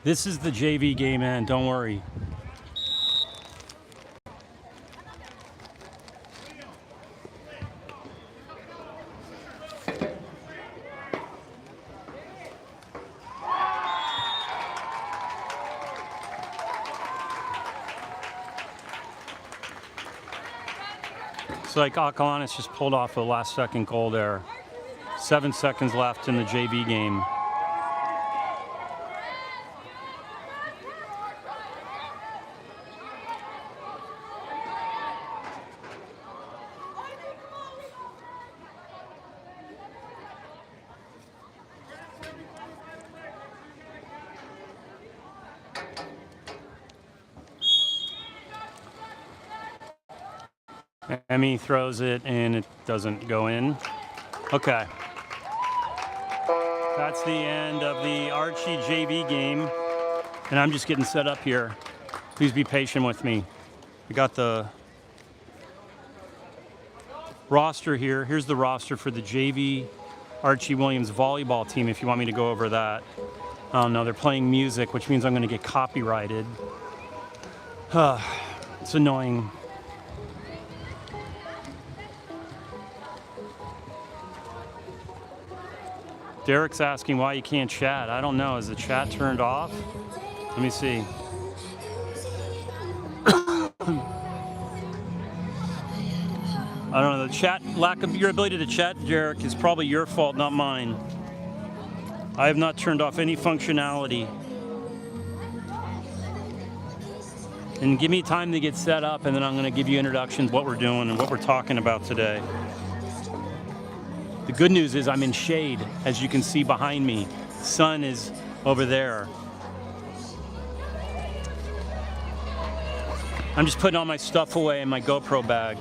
This is the JV game, man. Don't worry. It's like Acalanes just pulled off a last-second goal there. 7 seconds left in the JV game. Emmy throws it and it doesn't go in. Okay. That's the end of the Archie JV game. And I'm just getting set up here. Please be patient with me. We got the roster here. Here's the roster for the JV Archie Williams volleyball team if you want me to go over that. Oh no, they're playing music, which means I'm going to get copyrighted. It's annoying. Derek's asking why you can't chat. I don't know. Is the chat turned off? Let me see. I don't know. The chat, lack of your ability to chat, Derek, is probably your fault, not mine. I have not turned off any functionality. And give me time to get set up, and then I'm going to give you introductions, what we're doing and what we're talking about today. The good news is I'm in shade, as you can see behind me. Sun is over there. I'm just putting all my stuff away in my GoPro bag.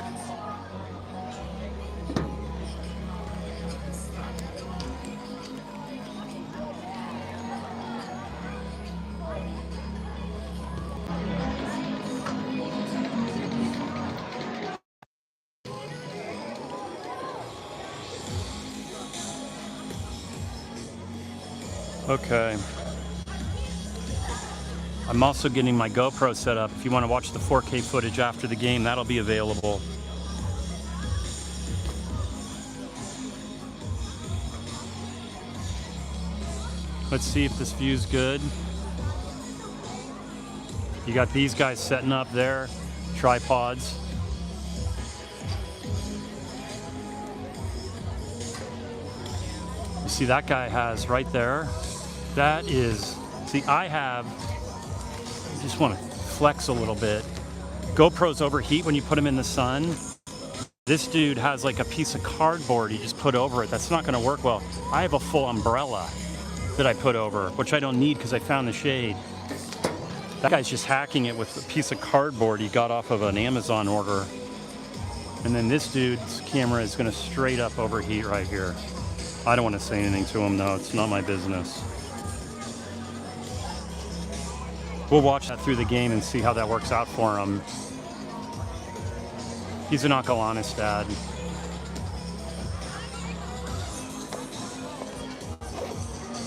Okay. I'm also getting my GoPro set up. If you want to watch the 4K footage after the game, that'll be available. Let's see if this view's good. You got these guys setting up there, tripods. You see that guy has right there? That is, see, I just want to flex a little bit. GoPros overheat when you put them in the sun. This dude has like a piece of cardboard he just put over it. That's not going to work well. I have a full umbrella that I put over, which I don't need because I found the shade. That guy's just hacking it with a piece of cardboard he got off of an Amazon order. And then this dude's camera is going to straight up overheat right here. I don't want to say anything to him, though. It's not my business. We'll watch that through the game and see how that works out for him. He's an Acalanes dad.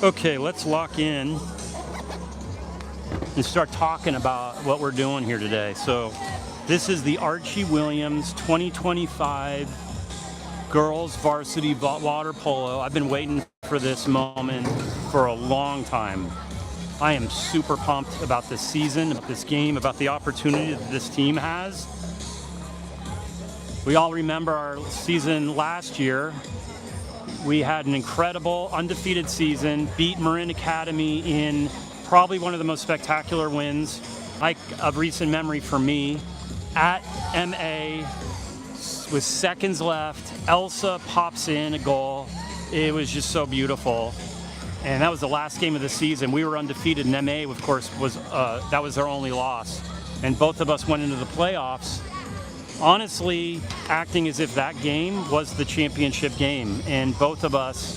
Okay, let's lock in and start talking about what we're doing here today. So this is the Archie Williams 2025 Girls Varsity Water Polo. I've been waiting for this moment for a long time. I am super pumped about this season, about this game, about the opportunity that this team has. We all remember our season last year. We had an incredible undefeated season, beat Marin Academy in probably one of the most spectacular wins, like of recent memory for me, at MA with seconds left. Elsa pops in a goal. It was just so beautiful. And that was the last game of the season. We were undefeated, and MA, of course, that was our only loss. And both of us went into the playoffs, honestly acting as if that game was the championship game. And both of us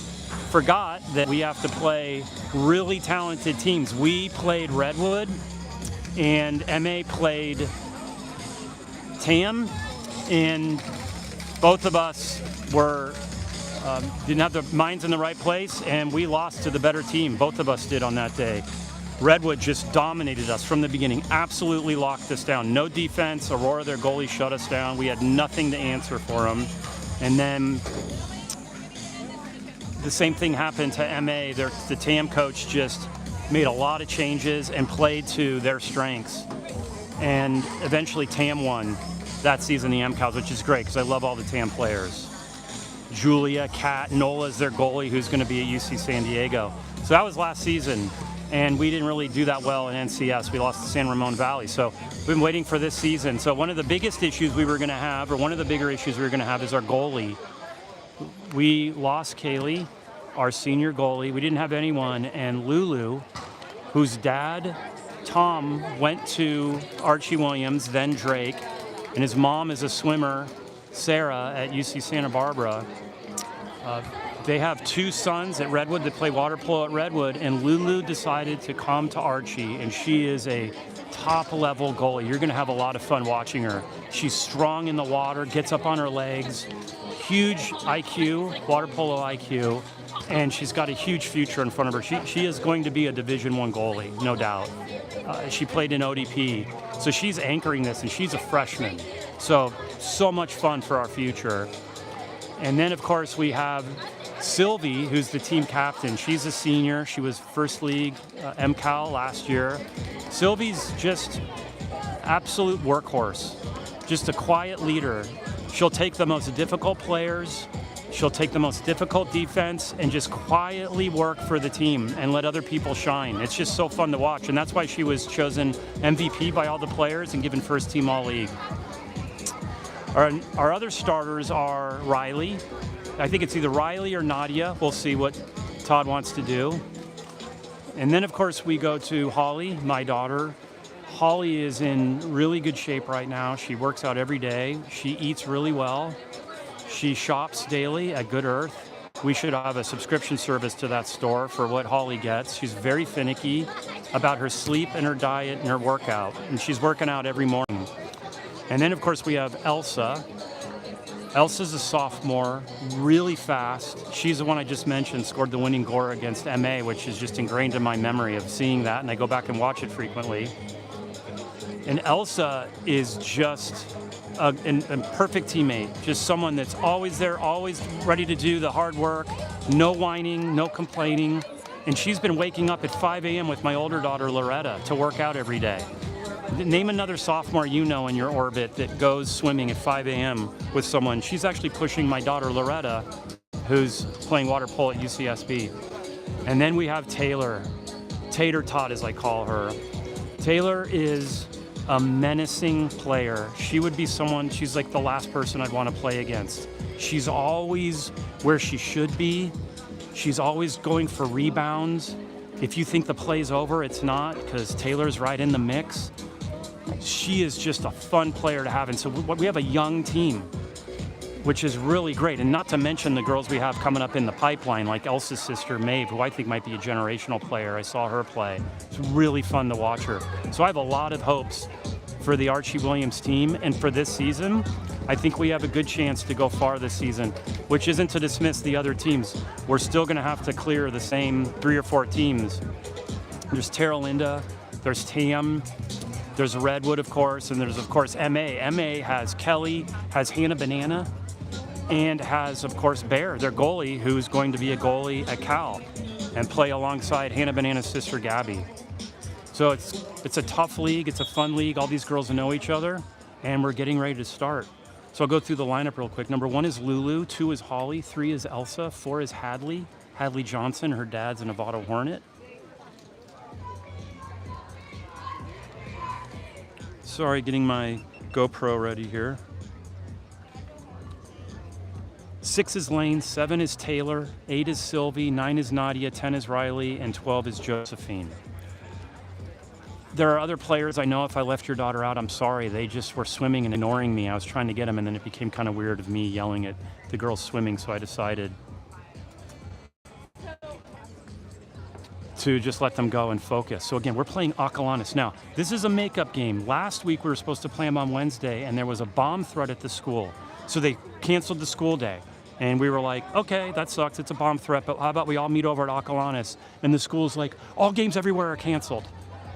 forgot that we have to play really talented teams. We played Redwood, and MA played TAM, and both of us didn't have the minds in the right place, and we lost to the better team. Both of us did on that day. Redwood just dominated us from the beginning, absolutely locked us down. No defense. Aurora, their goalie, shut us down. We had nothing to answer for them. And then the same thing happened to MA. The TAM coach just made a lot of changes and played to their strengths. And eventually TAM won that season, the MCALs, which is great because I love all the TAM players. Julia, Kat, Nola's their goalie, who's going to be at UC San Diego. So that was last season, and we didn't really do that well in NCS. We lost to San Ramon Valley. So we've been waiting for this season. So one of the biggest issues we were going to have, or one of the bigger issues we were going to have, is our goalie. We lost Kaylee, our senior goalie. We didn't have anyone, and Lulu, whose dad, Tom, went to Archie Williams, then Drake, and his mom is a swimmer, Sarah, at UC Santa Barbara. They have two sons at Redwood that play water polo at Redwood, and Lulu decided to come to Archie, and she is a top-level goalie. You're going to have a lot of fun watching her. She's strong in the water, gets up on her legs, huge IQ, water polo IQ, and she's got a huge future in front of her. She is going to be a Division I goalie, no doubt. She played in ODP, so she's anchoring this, and she's a freshman. So much fun for our future. And then, of course, we have Sylvie, who's the team captain. She's a senior. She was first league MCAL last year. Sylvie's just absolute workhorse, just a quiet leader. She'll take the most difficult players, she'll take the most difficult defense, and just quietly work for the team and let other people shine. It's just so fun to watch, and that's why she was chosen MVP by all the players and given first team all-league. Our other starters are Riley. I think it's either Riley or Nadia. We'll see what Todd wants to do. And then, of course, we go to Holly, my daughter. Holly is in really good shape right now. She works out every day. She eats really well. She shops daily at Good Earth. We should have a subscription service to that store for what Holly gets. She's very finicky about her sleep and her diet and her workout. And she's working out every morning. And then, of course, we have Elsa. Elsa's a sophomore, really fast. She's the one I just mentioned, scored the winning goal against MA, which is just ingrained in my memory of seeing that, and I go back and watch it frequently. And Elsa is just a perfect teammate, just someone that's always there, always ready to do the hard work, no whining, no complaining. And she's been waking up at 5 a.m. with my older daughter, Loretta, to work out every day. Name another sophomore you know in your orbit that goes swimming at 5 a.m. with someone. She's actually pushing my daughter, Loretta, who's playing water polo at UCSB. And then we have Taylor. Tater Tot, as I call her. Taylor is a menacing player. She would be someone, she's like the last person I'd want to play against. She's always where she should be. She's always going for rebounds. If you think the play's over, it's not, because Taylor's right in the mix. She is just a fun player to have. And so we have a young team. which is really great. And not to mention the girls we have coming up in the pipeline, like Elsa's sister, Maeve, who I think might be a generational player. I saw her play. It's really fun to watch her. So I have a lot of hopes for the Archie Williams team. And for this season, I think we have a good chance to go far this season, which isn't to dismiss the other teams. We're still going to have to clear the same 3 or 4 teams. There's Terra Linda, there's Tam, there's Redwood, of course, and there's, of course, MA. MA has Kelly, has Hannah Banana, and has, of course, Bear, their goalie, who's going to be a goalie at Cal and play alongside Hannah Banana's sister, Gabby. So it's a tough league. It's a fun league. All these girls know each other, and we're getting ready to start. So I'll go through the lineup real quick. Number 1 is Lulu, 2 is Holly, 3 is Elsa, 4 is Hadley Johnson. Her dad's a Nevada Hornet. Sorry, getting my GoPro ready here. 6 is Lane, 7 is Taylor, 8 is Sylvie, 9 is Nadia, 10 is Riley, and 12 is Josephine. There are other players I know. If I left your daughter out, I'm sorry. They just were swimming and ignoring me. I was trying to get them, and then it became kind of weird of me yelling at the girls swimming, so I decided to just let them go and focus. So again, we're playing Acalanes. Now, this is a makeup game. Last week we were supposed to play them on Wednesday, and there was a bomb threat at the school. So they canceled the school day. And we were like, okay, that sucks. It's a bomb threat, but how about we all meet over at Acalanes? And the school's like, all games everywhere are canceled.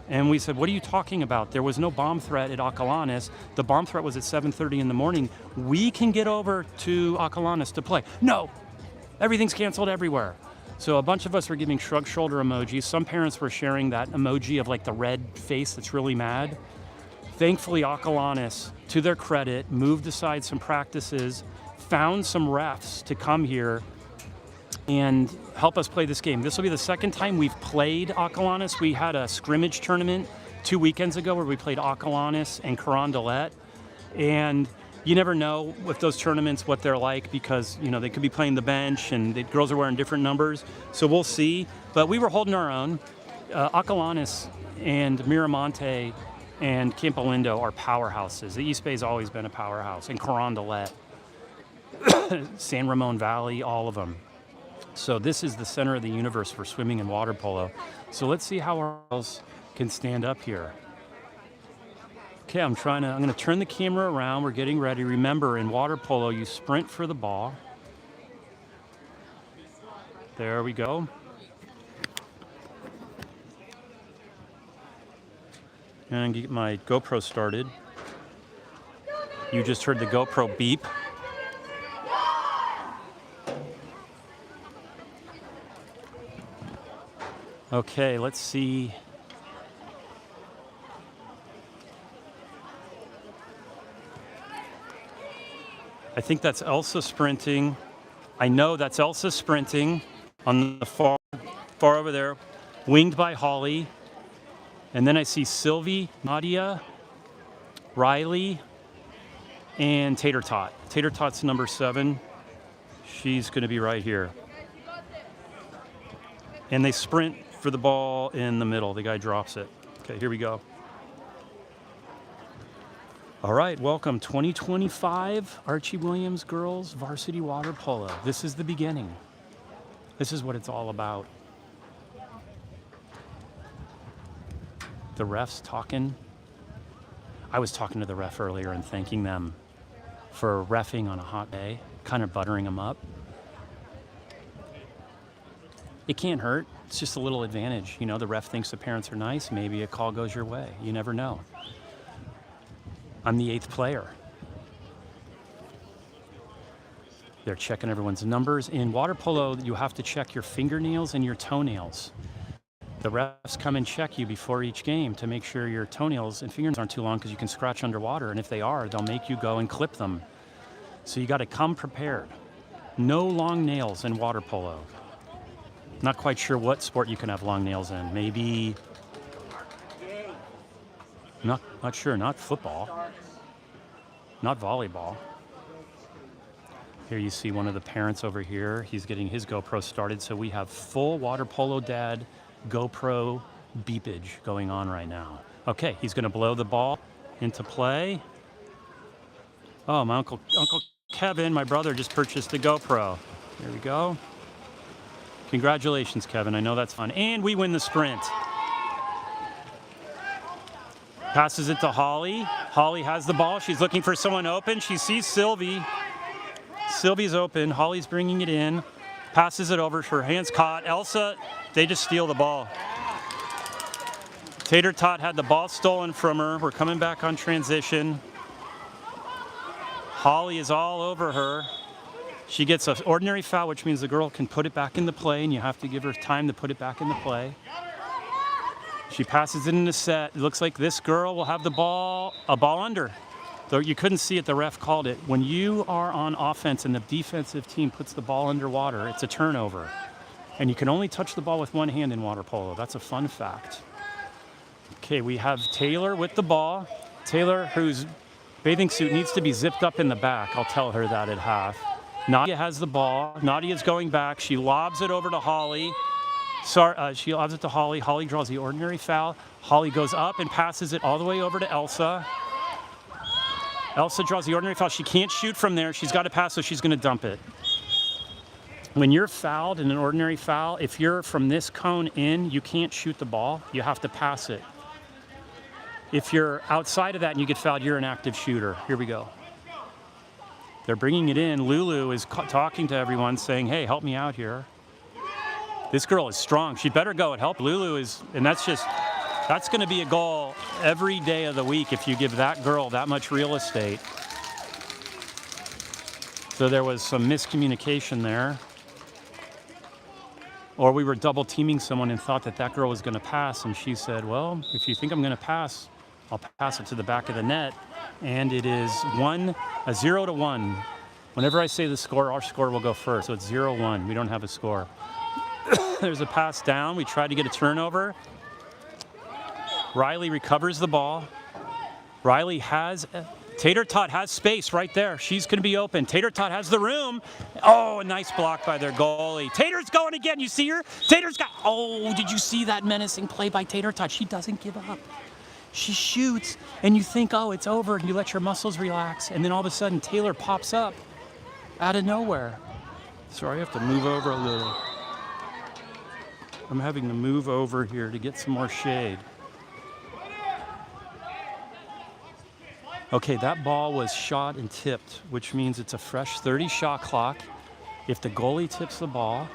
And we said, what are you talking about? There was no bomb threat at Acalanes. The bomb threat was at 7:30 in the morning. We can get over to Acalanes to play. No, everything's canceled everywhere. So a bunch of us were giving shrug shoulder emojis. Some parents were sharing that emoji of like the red face that's really mad. Thankfully, Acalanes, to their credit, moved aside some practices, found some refs to come here and help us play this game. This will be the second time we've played Acalanes. We had a scrimmage tournament 2 weekends ago where we played Acalanes and Carondelet. And you never know with those tournaments what they're like because, you know, they could be playing the bench and the girls are wearing different numbers. So we'll see. But we were holding our own. Acalanes and Miramonte and Campo Lindo are powerhouses. The East Bay's always been a powerhouse. And Carondelet, San Ramon Valley, all of them. So this is the center of the universe for swimming and water polo. So let's see how our girls can stand up here. Okay, I'm going to turn the camera around. We're getting ready. Remember, in water polo, you sprint for the ball. There we go. And get my GoPro started. You just heard the GoPro beep. Okay, let's see. I think that's Elsa sprinting. I know that's Elsa sprinting on the far over there, winged by Holly. And then I see Sylvie, Nadia, Riley, and Tater Tot. Tater Tot's number 7. She's going to be right here. And they sprint for the ball in the middle. The guy drops it. Okay, here we go. All right, welcome 2025 Archie Williams Girls Varsity Water Polo. This is the beginning. This is what it's all about. The refs talking. I was talking to the ref earlier and thanking them for reffing on a hot day, kind of buttering them up. It can't hurt. It's just a little advantage. You know, the ref thinks the parents are nice. Maybe a call goes your way. You never know. I'm the 8th player. They're checking everyone's numbers. In water polo, you have to check your fingernails and your toenails. The refs come and check you before each game to make sure your toenails and fingernails aren't too long because you can scratch underwater. And if they are, they'll make you go and clip them. So you got to come prepared. No long nails in water polo. Not quite sure what sport you can have long nails in. Maybe, not sure, not football, not volleyball. Here you see one of the parents over here. He's getting his GoPro started. So we have full water polo dad GoPro beepage going on right now. Okay, he's going to blow the ball into play. Oh, my Uncle Kevin, my brother, just purchased a GoPro. There we go. Congratulations, Kevin. I know that's fun. And we win the sprint. Passes it to Holly. Holly has the ball. She's looking for someone open. She sees Sylvie. Sylvie's open. Holly's bringing it in. Passes it over. Her hand's caught. Elsa, they just steal the ball. Tater Tot had the ball stolen from her. We're coming back on transition. Holly is all over her. She gets an ordinary foul, which means the girl can put it back into play, and you have to give her time to put it back into play. She passes it in the set. It looks like this girl will have the ball, a ball under. Though you couldn't see it, the ref called it. When you are on offense and the defensive team puts the ball underwater, it's a turnover. And you can only touch the ball with one hand in water polo. That's a fun fact. Okay, we have Taylor with the ball. Taylor, whose bathing suit needs to be zipped up in the back. I'll tell her that at half. Nadia has the ball. Nadia's going back. She lobs it over to Holly. She lobs it to Holly. Holly draws the ordinary foul. Holly goes up and passes it all the way over to Elsa. Elsa draws the ordinary foul. She can't shoot from there. She's got to pass, so she's going to dump it. When you're fouled in an ordinary foul, if you're from this cone in, you can't shoot the ball. You have to pass it. If you're outside of that and you get fouled, you're an active shooter. Here we go. They're bringing it in. Lulu is talking to everyone, saying, hey, help me out here. This girl is strong. She'd better go and help. Lulu is, and that's going to be a goal every day of the week if you give that girl that much real estate. So there was some miscommunication there. Or we were double teaming someone and thought that that girl was going to pass. And she said, well, if you think I'm going to pass, I'll pass it to the back of the net. And it is 0-1. Whenever I say the score, our score will go first. So it's 0-1. We don't have a score. There's a pass down. We tried to get a turnover. Riley recovers the ball. Riley has, Tater Tot has space right there. She's going to be open. Tater Tot has the room. Oh, a nice block by their goalie. Tater's going again. You see her? Tater's got, oh, did you see that menacing play by Tater Tot? She doesn't give up. She shoots, and you think, oh, it's over, and you let your muscles relax, and then all of a sudden, Taylor pops up out of nowhere. Sorry, I have to move over a little. I'm having to move over here to get some more shade. Okay, that ball was shot and tipped, which means it's a fresh 30 shot clock. If the goalie tips the ball,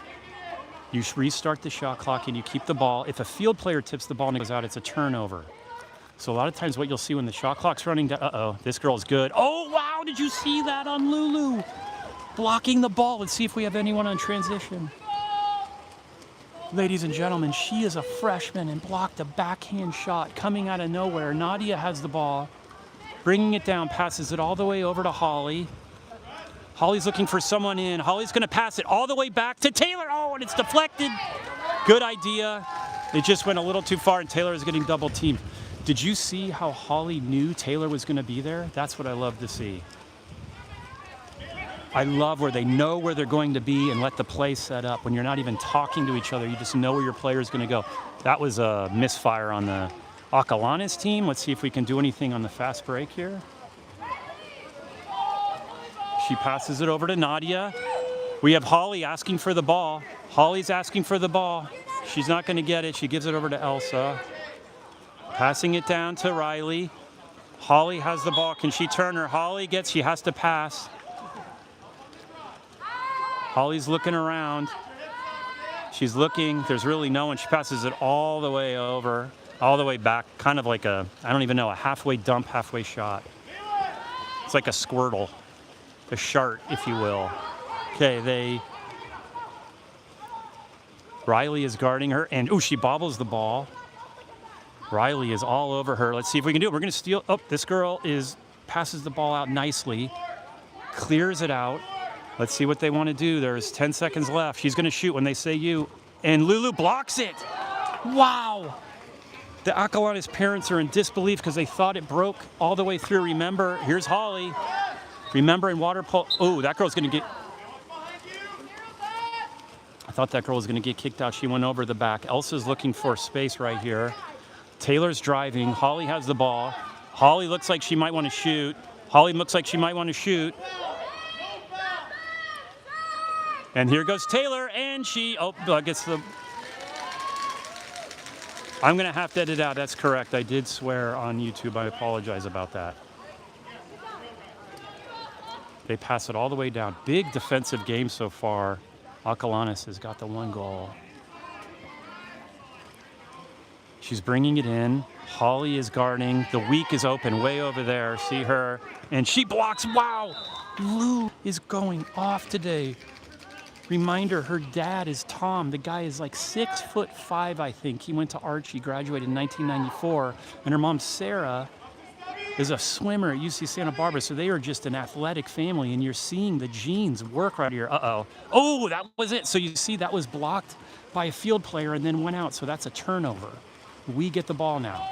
you restart the shot clock and you keep the ball. If a field player tips the ball and it goes out, it's a turnover. So a lot of times what you'll see when the shot clock's running down, uh-oh, this girl's good. Oh, wow, did you see that on Lulu? Blocking the ball. Let's see if we have anyone on transition. Ladies and gentlemen, she is a freshman and blocked a backhand shot coming out of nowhere. Nadia has the ball, bringing it down, passes it all the way over to Holly. Holly's looking for someone in. Holly's going to pass it all the way back to Taylor. Oh, and it's deflected. Good idea. It just went a little too far, and Taylor is getting double teamed. Did you see how Holly knew Taylor was going to be there? That's what I love to see. I love where they know where they're going to be and let the play set up. When you're not even talking to each other, you just know where your player is going to go. That was a misfire on the Acalanes team. Let's see if we can do anything on the fast break here. She passes it over to Nadia. We have Holly asking for the ball. Holly's asking for the ball. She's not going to get it. She gives it over to Elsa. Passing it down to Riley. Holly has the ball. Can she turn her? Holly gets, she has to pass. Holly's looking around. She's looking. There's really no one. She passes it all the way over, all the way back, kind of like a, I don't even know, a halfway dump, halfway shot. It's like a squirtle, a shart, if you will. Okay, Riley is guarding her, and she bobbles the ball. Riley is all over her. Let's see if we can do it. We're going to steal. Oh, this girl passes the ball out nicely, clears it out. Let's see what they want to do. There's 10 seconds left. She's going to shoot when they say you. And Lulu blocks it. Wow. The Acalanes parents are in disbelief because they thought it broke all the way through. Remember, here's Holly. Remember in water polo. Oh, that girl's going to get. I thought that girl was going to get kicked out. She went over the back. Elsa's looking for space right here. Taylor's driving. Holly has the ball. Holly looks like she might want to shoot. Holly looks like she might want to shoot. And here goes Taylor, and she, gets the... I'm going to have to edit out. That's correct. I did swear on YouTube. I apologize about that. They pass it all the way down. Big defensive game so far. Acalanes has got the 1 goal. She's bringing it in. Holly is guarding. The weak is open way over there. See her. And she blocks. Wow. Lou is going off today. Reminder, her dad is Tom. The guy is like 6'5", I think. He went to Archie, graduated in 1994. And her mom, Sarah, is a swimmer at UC Santa Barbara. So they are just an athletic family. And you're seeing the genes work right here. Uh-oh. Oh, that was it. So you see that was blocked by a field player and then went out. So that's a turnover. We get the ball now.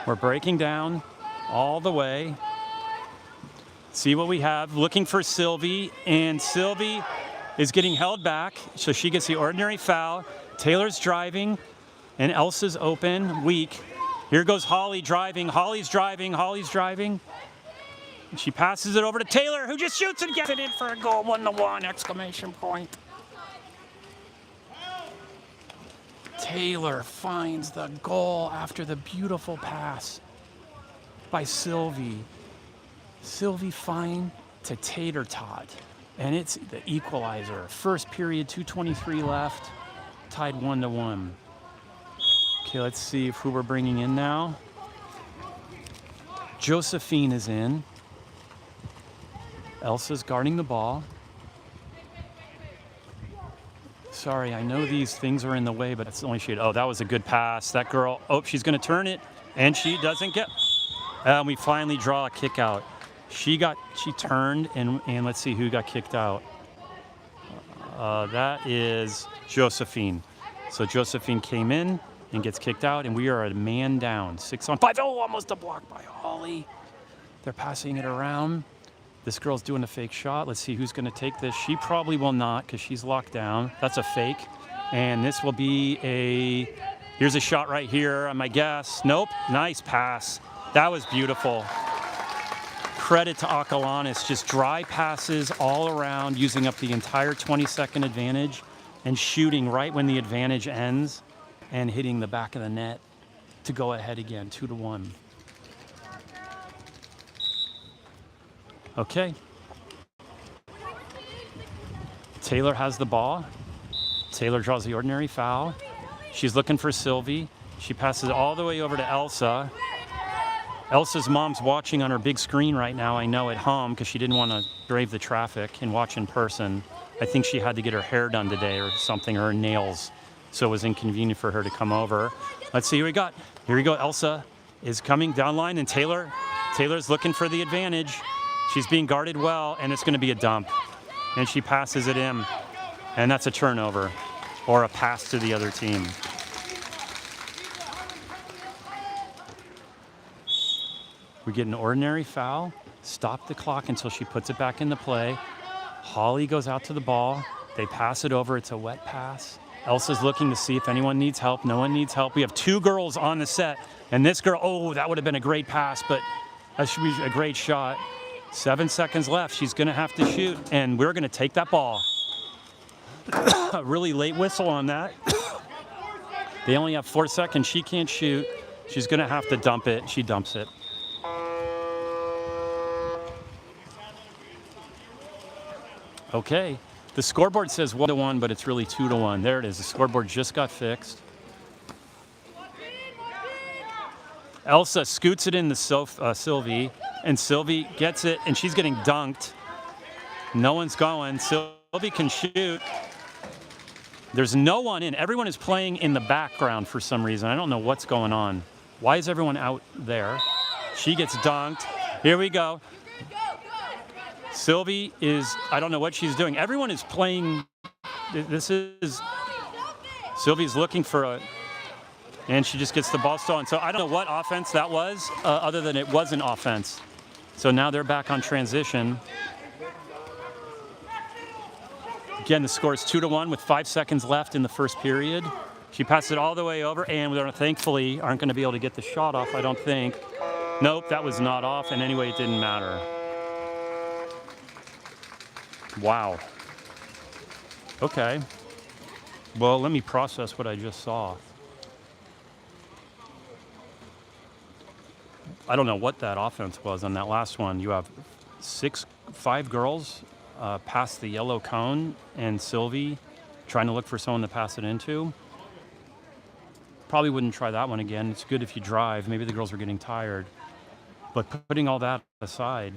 We're breaking down all the way. See what we have. Looking for Sylvie. And Sylvie is getting held back, so she gets the ordinary foul. Taylor's driving, and Elsa's open, weak. Here goes Holly driving. Holly's driving. Holly's driving. And she passes it over to Taylor, who just shoots and gets it in for a goal. 1-1! Exclamation point. Taylor finds the goal after the beautiful pass by Sylvie. Sylvie Fine to Tater Tot. And it's the equalizer. First period, 2:23 left, tied 1-1. Okay, let's see who we're bringing in now. Josephine is in. Elsa's guarding the ball. Sorry, I know these things are in the way, but it's the only shade. Oh, that was a good pass. That girl, she's going to turn it, and she doesn't get... we finally draw a kick out. She turned, and let's see who got kicked out. That is Josephine. So Josephine came in and gets kicked out, and we are a man down. 6-on-5. Oh, almost a block by Holly. They're passing it around. This girl's doing a fake shot. Let's see who's going to take this. She probably will not because she's locked down. That's a fake. And this will be a... Here's a shot right here, my guess. Nope. Nice pass. That was beautiful. Credit to Acalanes, just dry passes all around, using up the entire 20-second advantage and shooting right when the advantage ends and hitting the back of the net to go ahead again, 2-1. Okay. Taylor has the ball. Taylor draws the ordinary foul. She's looking for Sylvie. She passes all the way over to Elsa. Elsa's mom's watching on her big screen right now, I know, at home, because she didn't want to brave the traffic and watch in person. I think she had to get her hair done today or something, or her nails, so it was inconvenient for her to come over. Let's see who we got. Here we go. Elsa is coming down line, and Taylor's looking for the advantage. She's being guarded well, and it's going to be a dump. And she passes it in, and that's a turnover or a pass to the other team. We get an ordinary foul, stop the clock until she puts it back into play. Holly goes out to the ball. They pass it over. It's a wet pass. Elsa's looking to see if anyone needs help. No one needs help. We have 2 girls on the set, and this girl, that would have been a great pass, but that should be a great shot. 7 seconds left. She's going to have to shoot, and we're going to take that ball. A really late whistle on that. They only have 4 seconds. She can't shoot. She's going to have to dump it. She dumps it. Okay, the scoreboard says 1-1, but it's really 2-1. There it is. The scoreboard just got fixed. Elsa scoots it in to Sylvie, and Sylvie gets it, and she's getting dunked. No one's going. Sylvie can shoot. There's no one in. Everyone is playing in the background for some reason. I don't know what's going on. Why is everyone out there? She gets dunked. Here we go. Sylvie is, I don't know what she's doing. Everyone is playing. Sylvie's looking for and she just gets the ball stolen. So I don't know what offense that was, other than it wasn't offense. So now they're back on transition. Again, the score is 2-1 with 5 seconds left in the first period. She passed it all the way over, and we thankfully aren't going to be able to get the shot off, I don't think. Nope, that was not off, and anyway, it didn't matter. Wow. Okay. Well, let me process what I just saw. I don't know what that offense was on that last one. You have 5 girls past the yellow cone, and Sylvie trying to look for someone to pass it into. Probably wouldn't try that one again. It's good if you drive. Maybe the girls were getting tired. But putting all that aside,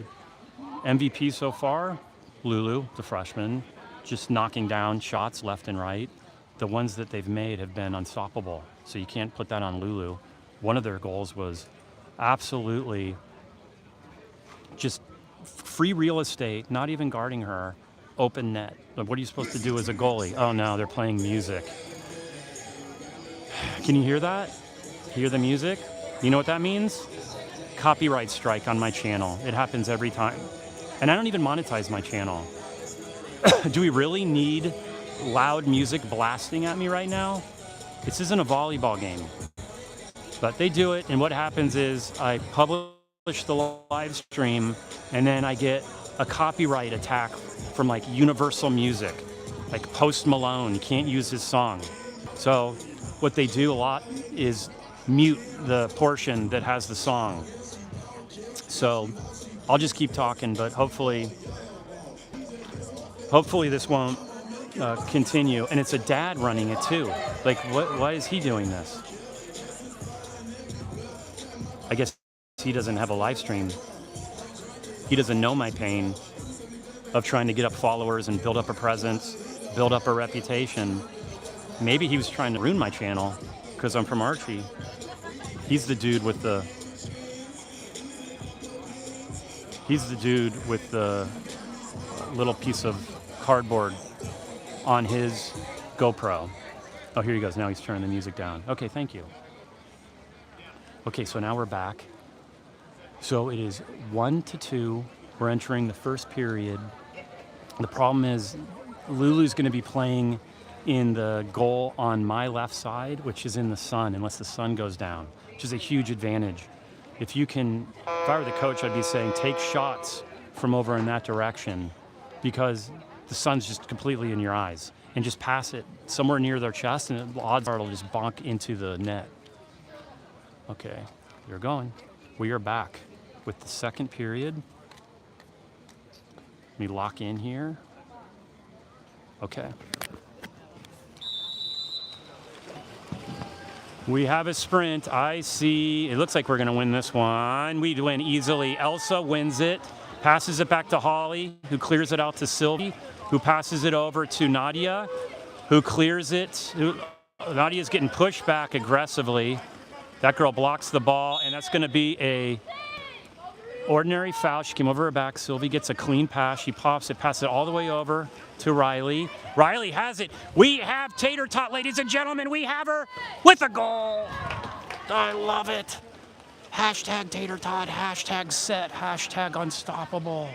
MVP so far, Lulu, the freshman, just knocking down shots left and right. The ones that they've made have been unstoppable. So you can't put that on Lulu. One of their goals was absolutely just free real estate, not even guarding her, open net. What are you supposed to do as a goalie? Oh no, they're playing music. Can you hear that? Hear the music? You know what that means? Copyright strike on my channel. It happens every time. And I don't even monetize my channel. Do we really need loud music blasting at me right now? This isn't a volleyball game. But they do it, and what happens is I publish the live stream, and then I get a copyright attack from like Universal Music, like Post Malone. You can't use his song. So what they do a lot is mute the portion that has the song. So I'll just keep talking, but hopefully this won't continue. And it's a dad running it too. Like, why is he doing this? I guess he doesn't have a live stream. He doesn't know my pain of trying to get up followers and build up a presence, build up a reputation. Maybe he was trying to ruin my channel because I'm from Archie. He's the dude with the little piece of cardboard on his GoPro. Oh, here he goes. Now he's turning the music down. Okay, thank you. Okay, so now we're back. So it is 1-2. We're entering the first period. The problem is Lulu's going to be playing in the goal on my left side, which is in the sun, unless the sun goes down, which is a huge advantage. If I were the coach, I'd be saying take shots from over in that direction because the sun's just completely in your eyes, and just pass it somewhere near their chest, and odds are it'll just bonk into the net. Okay, you're going. We are back with the second period. Let me lock in here. Okay. We have a sprint. I see. It looks like we're going to win this one. We win easily. Elsa wins it. Passes it back to Holly, who clears it out to Sylvie, who passes it over to Nadia, who clears it. Nadia's getting pushed back aggressively. That girl blocks the ball, and that's going to be a ordinary foul. She came over her back. Sylvie gets a clean pass. She pops it, passes it all the way over to Riley. Riley has it. We have Tater Tot, ladies and gentlemen. We have her with a goal. I love it. Hashtag Tater Tot, hashtag set, hashtag unstoppable.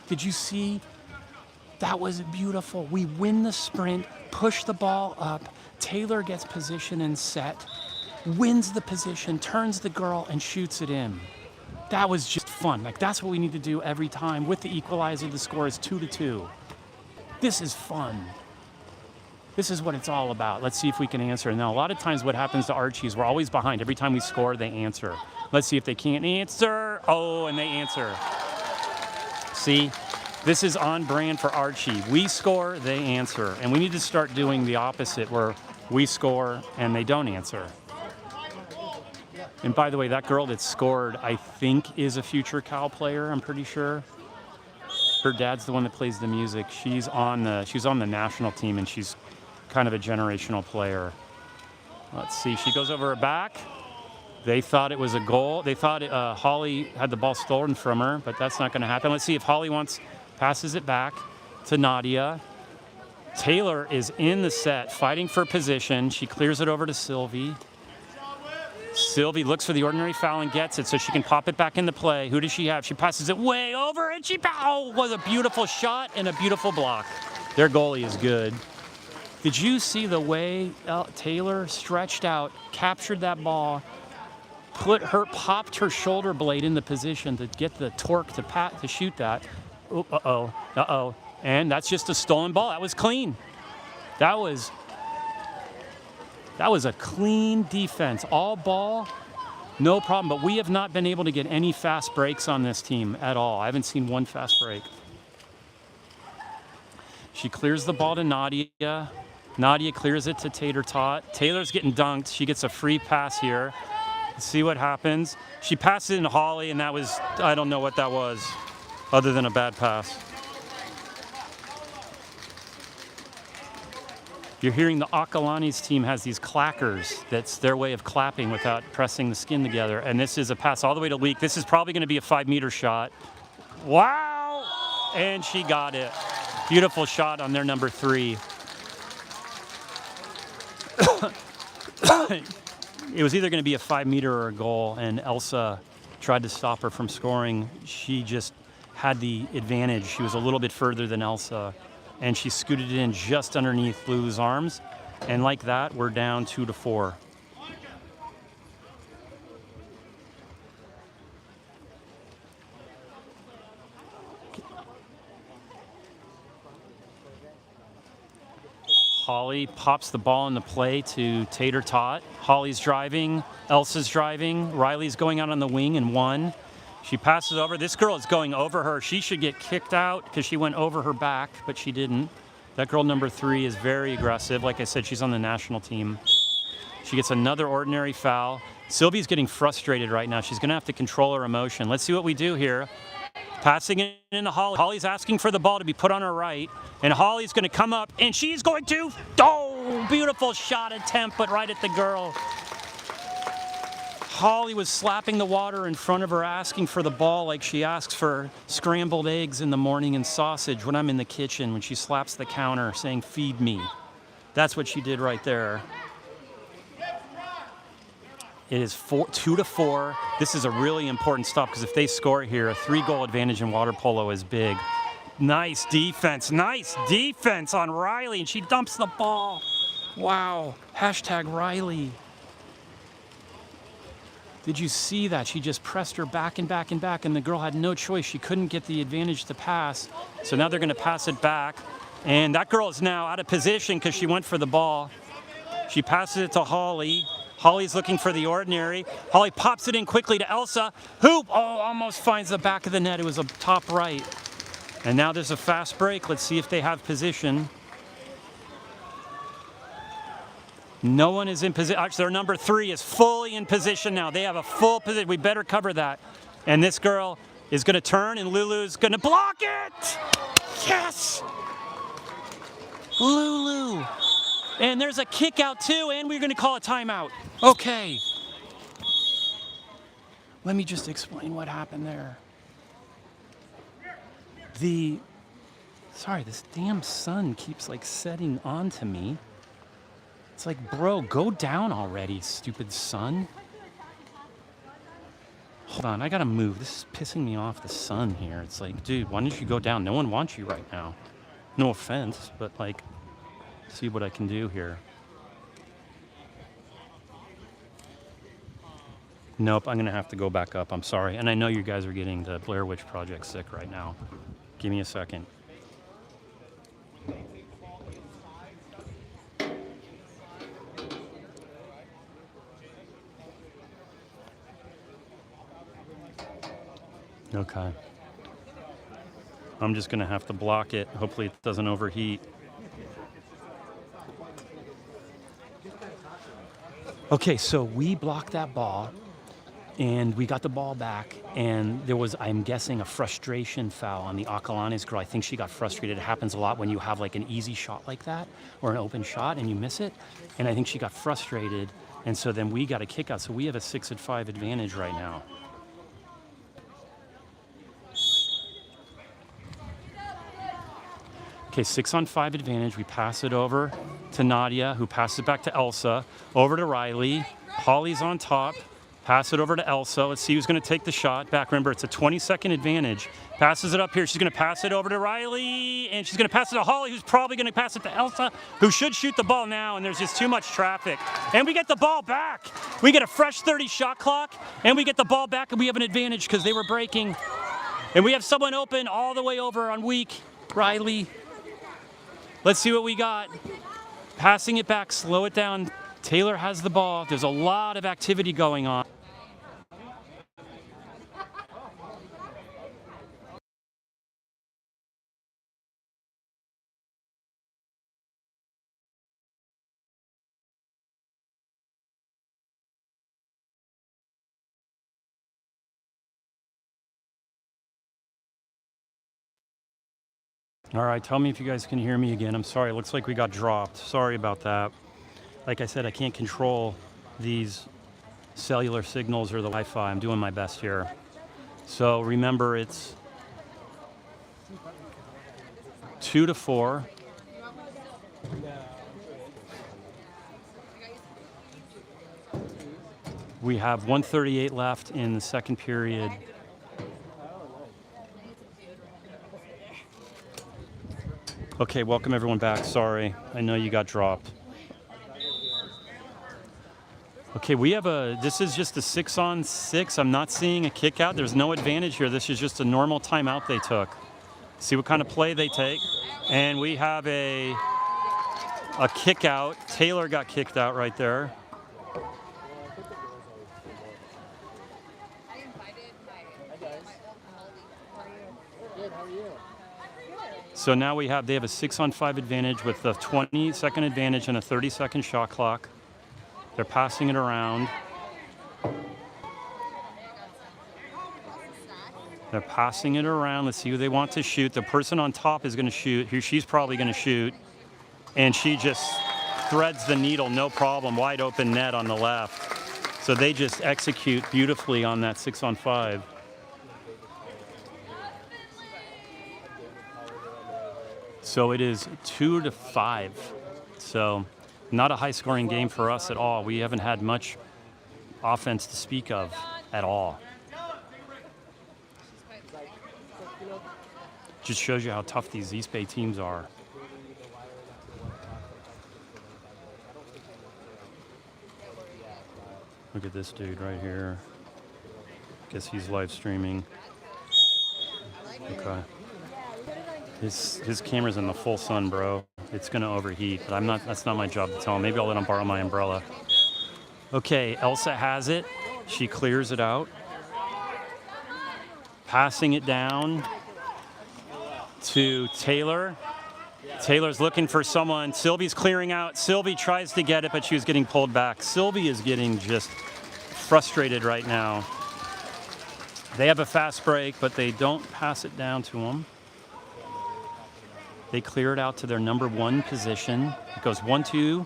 Did you see? That was beautiful. We win the sprint, push the ball up. Taylor gets position and set, wins the position, turns the girl, and shoots it in. That was just fun. Like, that's what we need to do every time. With the equalizer, the score is 2-2. This is fun. This is what it's all about. Let's see if we can answer. Now, a lot of times what happens to Archie is we're always behind. Every time we score, they answer. Let's see if they can't answer. Oh, and they answer. See, this is on brand for Archie. We score, they answer. And we need to start doing the opposite, where we score and they don't answer. And by the way, that girl that scored, I think, is a future Cal player, I'm pretty sure. Her dad's the one that plays the music. She's on the national team, and she's kind of a generational player. Let's see, she goes over her back. They thought it was a goal. They thought Holly had the ball stolen from her, but that's not going to happen. Let's see if Holly passes it back to Nadia. Taylor is in the set, fighting for position. She clears it over to Sylvie. Sylvie looks for the ordinary foul and gets it so she can pop it back into play. Who does she have? She passes it way over, and was a beautiful shot and a beautiful block. Their goalie is good. Did you see the way Taylor stretched out, captured that ball, popped her shoulder blade in the position to get the torque to shoot that? And that's just a stolen ball. That was clean. That was a clean defense. All ball, no problem. But we have not been able to get any fast breaks on this team at all. I haven't seen one fast break. She clears the ball to Nadia. Nadia clears it to Tater Tot. Taylor's getting dunked. She gets a free pass here. Let's see what happens. She passed it in Holly, and that was, I don't know what that was, other than a bad pass. You're hearing the Acalanes team has these clackers. That's their way of clapping without pressing the skin together. And this is a pass all the way to Leak. This is probably going to be a 5-meter shot. Wow! And she got it. Beautiful shot on their number 3. It was either going to be a 5-meter or a goal, and Elsa tried to stop her from scoring. She just had the advantage. She was a little bit further than Elsa, and she scooted it in just underneath Lulu's arms. And like that, we're down 2-4. Holly pops the ball in the play to Tater Tot. Holly's driving, Elsa's driving, Riley's going out on the wing and 1. She passes over. This girl is going over her. She should get kicked out because she went over her back, but she didn't. That girl number 3 is very aggressive. Like I said, she's on the national team. She gets another ordinary foul. Sylvie's getting frustrated right now. She's going to have to control her emotion. Let's see what we do here. Passing it into Holly. Holly's asking for the ball to be put on her right. And Holly's going to come up, and she's going to, oh, beautiful shot attempt, but right at the girl. Holly was slapping the water in front of her, asking for the ball like she asks for scrambled eggs in the morning and sausage when I'm in the kitchen, when she slaps the counter saying, feed me. That's what she did right there. It is 2-4. This is a really important stop because if they score here, a 3-goal advantage in water polo is big. Nice defense on Riley, and she dumps the ball. Wow, hashtag Riley. Did you see that? She just pressed her back and back and back, and the girl had no choice. She couldn't get the advantage to pass. So now they're going to pass it back, and that girl is now out of position because she went for the ball. She passes it to Holly. Holly's looking for the ordinary. Holly pops it in quickly to Elsa, who almost finds the back of the net. It was a top right. And now there's a fast break. Let's see if they have position. No one is in position. Actually, their number 3 is fully in position now. They have a full position. We better cover that. And this girl is going to turn, and Lulu's going to block it. Yes! Lulu. And there's a kick out too, and we're going to call a timeout. Okay. Let me just explain what happened there. Sorry, this damn sun keeps like setting onto me. It's like, bro, go down already, stupid sun. Hold on, I gotta move. This is pissing me off, the sun here. It's like, dude, why don't you go down? No one wants you right now. No offense, but like, see what I can do here. Nope, I'm gonna have to go back up. I'm sorry. And I know you guys are getting the Blair Witch Project sick right now. Give me a second. Okay. I'm just gonna have to block it. Hopefully it doesn't overheat. Okay, so we blocked that ball, and we got the ball back, and there was, I'm guessing, a frustration foul on the Acalanes girl. I think she got frustrated. It happens a lot when you have like an easy shot like that, or an open shot, and you miss it. And I think she got frustrated, and so then we got a kick out. So we have a 6-5 advantage right now. Okay, 6-on-5 advantage. We pass it over to Nadia, who passes it back to Elsa, over to Riley. Holly's on top. Pass it over to Elsa. Let's see who's going to take the shot. Back, remember, it's a 20-second advantage. Passes it up here. She's going to pass it over to Riley, and she's going to pass it to Holly, who's probably going to pass it to Elsa, who should shoot the ball now, and there's just too much traffic. And we get the ball back. We get a fresh 30 shot clock, and we get the ball back, and we have an advantage because they were breaking. And we have someone open all the way over on weak. Riley. Let's see what we got. Passing it back, slow it down. Taylor has the ball. There's a lot of activity going on. All right, tell me if you guys can hear me again. I'm sorry, it looks like we got dropped. Sorry about that. Like I said, I can't control these cellular signals or the Wi-Fi. I'm doing my best here. So remember, it's 2-4. We have 1:38 left in the second period. Okay, welcome everyone back. Sorry, I know you got dropped. Okay, this is just a 6-on-6. I'm not seeing a kick out. There's no advantage here. This is just a normal timeout they took. See what kind of play they take. And we have a kick out. Taylor got kicked out right there. So now they have a 6-on-5 advantage with a 20-second advantage and a 30-second shot clock. They're passing it around. They're passing it around. Let's see who they want to shoot. The person on top is going to shoot. She's probably going to shoot. And she just threads the needle, no problem. Wide open net on the left. So they just execute beautifully on that 6-on-5. So it is 2-5. So not a high-scoring game for us at all. We haven't had much offense to speak of at all. Just shows you how tough these East Bay teams are. Look at this dude right here. Guess he's live streaming. Okay. His camera's in the full sun, bro. It's gonna overheat, but that's not my job to tell him. Maybe I'll let him borrow my umbrella. Okay, Elsa has it. She clears it out. Passing it down to Taylor. Taylor's looking for someone. Sylvie's clearing out. Sylvie tries to get it, but she was getting pulled back. Sylvie is getting just frustrated right now. They have a fast break, but they don't pass it down to him. They clear it out to their number 1 position. It goes 1, 2,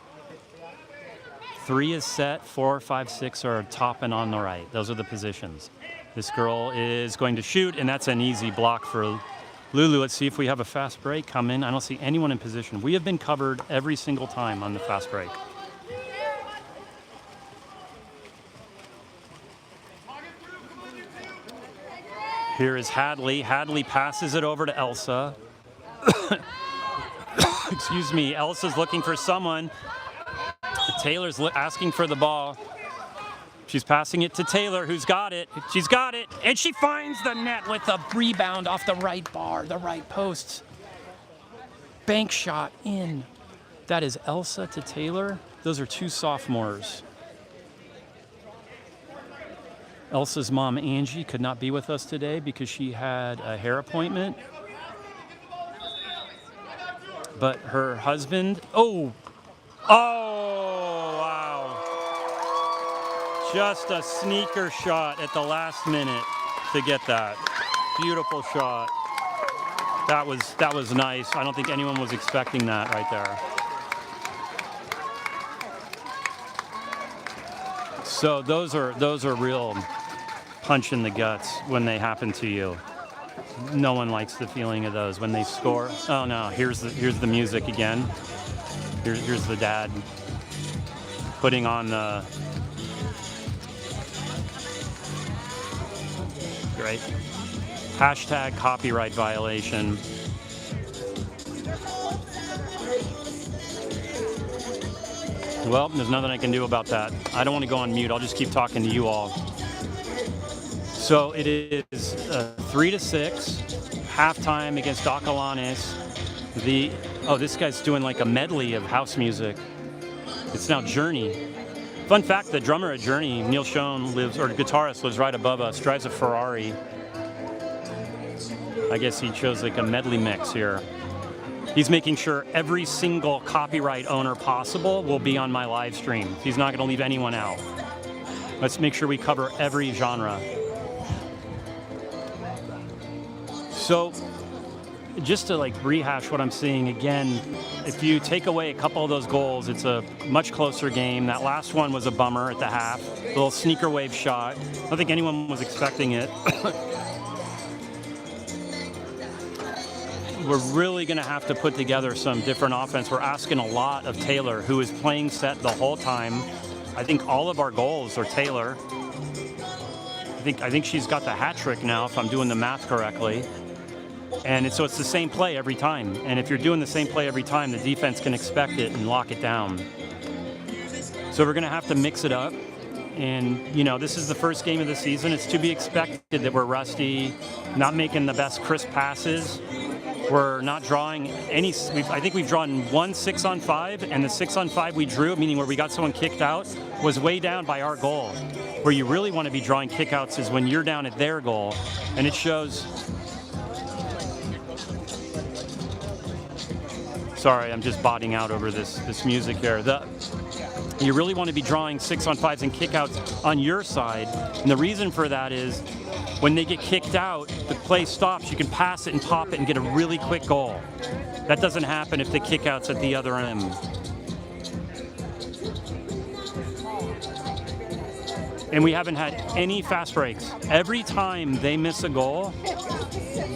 3 is set, 4, 5, 6 are top and on the right. Those are the positions. This girl is going to shoot, and that's an easy block for Lulu. Let's see if we have a fast break come in. I don't see anyone in position. We have been covered every single time on the fast break. Here is Hadley. Hadley passes it over to Elsa. Excuse me, Elsa's looking for someone. Taylor's asking for the ball. She's passing it to Taylor, who's got it. She's got it, and she finds the net with a rebound off the right bar, the right post. Bank shot in. That is Elsa to Taylor. Those are 2 sophomores. Elsa's mom, Angie, could not be with us today because she had a hair appointment. But her husband, wow. Just a sneaker shot at the last minute to get that. Beautiful shot. That was nice. I don't think anyone was expecting that right there. So those are real punch in the guts when they happen to you. No one likes the feeling of those when they score. Oh no, here's the music again. Here's the dad putting on the great hashtag copyright violation. Well, there's nothing I can do about that. I don't want to go on mute. I'll just keep talking to you all. So it is 3-6, halftime against Acalanes. The Oh, this guy's doing like a medley of house music. It's now Journey. Fun fact, the drummer at Journey, Neil Schoen, guitarist, lives right above us, drives a Ferrari. I guess he chose like a medley mix here. He's making sure every single copyright owner possible will be on my live stream. He's not gonna leave anyone out. Let's make sure we cover every genre. So, just to like rehash what I'm seeing again, if you take away a couple of those goals, it's a much closer game. That last one was a bummer at the half. A little sneaker wave shot. I don't think anyone was expecting it. We're really going to have to put together some different offense. We're asking a lot of Taylor, who is playing set the whole time. I think all of our goals are Taylor. I think she's got the hat trick now, if I'm doing the math correctly. And so it's the same play every time. And if you're doing the same play every time, the defense can expect it and lock it down. So we're going to have to mix it up. And, you know, this is the first game of the season. It's to be expected that we're rusty, not making the best crisp passes. We're not drawing any. I think we've drawn 1 6-on-5, and the 6-on-5 we drew, meaning where we got someone kicked out, was way down by our goal. Where you really want to be drawing kickouts is when you're down at their goal, and it shows. Sorry, I'm just botting out over this music here. You really want to be drawing 6-on-5s and kickouts on your side, and the reason for that is when they get kicked out, the play stops. You can pass it and pop it and get a really quick goal. That doesn't happen if the kickouts at the other end. And we haven't had any fast breaks. Every time they miss a goal,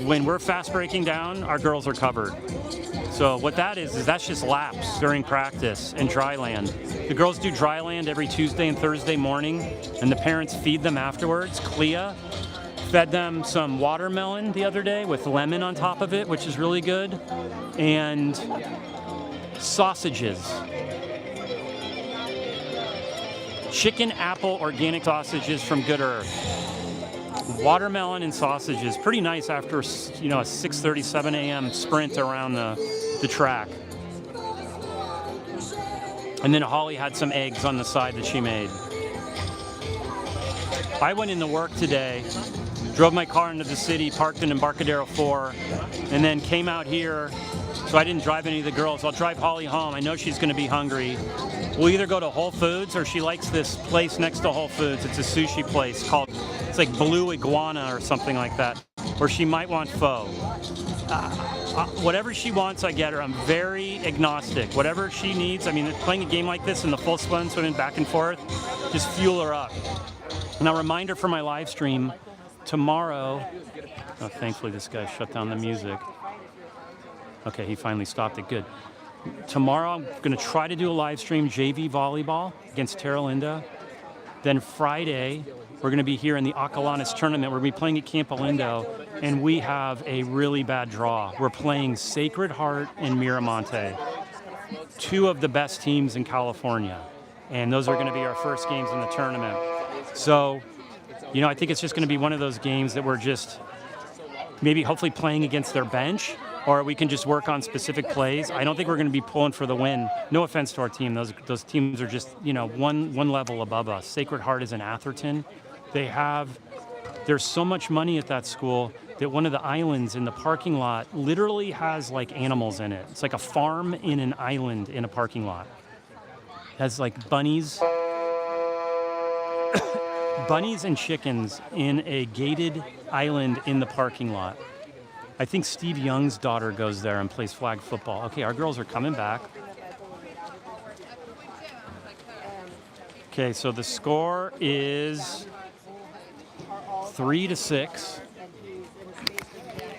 when we're fast breaking down, our girls are covered. So what that is that's just laps during practice and dry land. The girls do dry land every Tuesday and Thursday morning, and the parents feed them afterwards. Clea fed them some watermelon the other day with lemon on top of it, which is really good, and sausages. Chicken apple organic sausages from Good Earth. Watermelon and sausages, pretty nice after, you know, a 6:30, 7 a.m. sprint around the track. And then Holly had some eggs on the side that she made. I went into work today, drove my car into the city, parked in Embarcadero 4, and then came out here. So I didn't drive any of the girls. I'll drive Holly home. I know she's going to be hungry. We'll either go to Whole Foods, or she likes this place next to Whole Foods. It's a sushi place called, it's like Blue Iguana or something like that. Or she might want pho. Whatever she wants, I get her. I'm very agnostic. Whatever she needs. I mean, playing a game like this in the full spin, swimming back and forth, just fuel her up. Now, reminder for my live stream, tomorrow, oh, thankfully this guy shut down the music. Okay, he finally stopped it, good. Tomorrow I'm gonna try to do a live stream JV volleyball against Terra Linda. Then Friday, we're gonna be here in the Acalanes tournament. We're gonna be playing at Camp Alindo, and we have a really bad draw. We're playing Sacred Heart and Miramonte, two of the best teams in California. And those are gonna be our first games in the tournament. So, you know, I think it's just gonna be one of those games that we're just maybe hopefully playing against their bench, or we can just work on specific plays. I don't think we're going to be pulling for the win. No offense to our team. Those teams are just, you know, one level above us. Sacred Heart is in Atherton. There's so much money at that school that one of the islands in the parking lot literally has like animals in it. It's like a farm in an island in a parking lot. It has like bunnies and chickens in a gated island in the parking lot. I think Steve Young's daughter goes there and plays flag football. Okay, our girls are coming back. Okay, so the score is 3-6.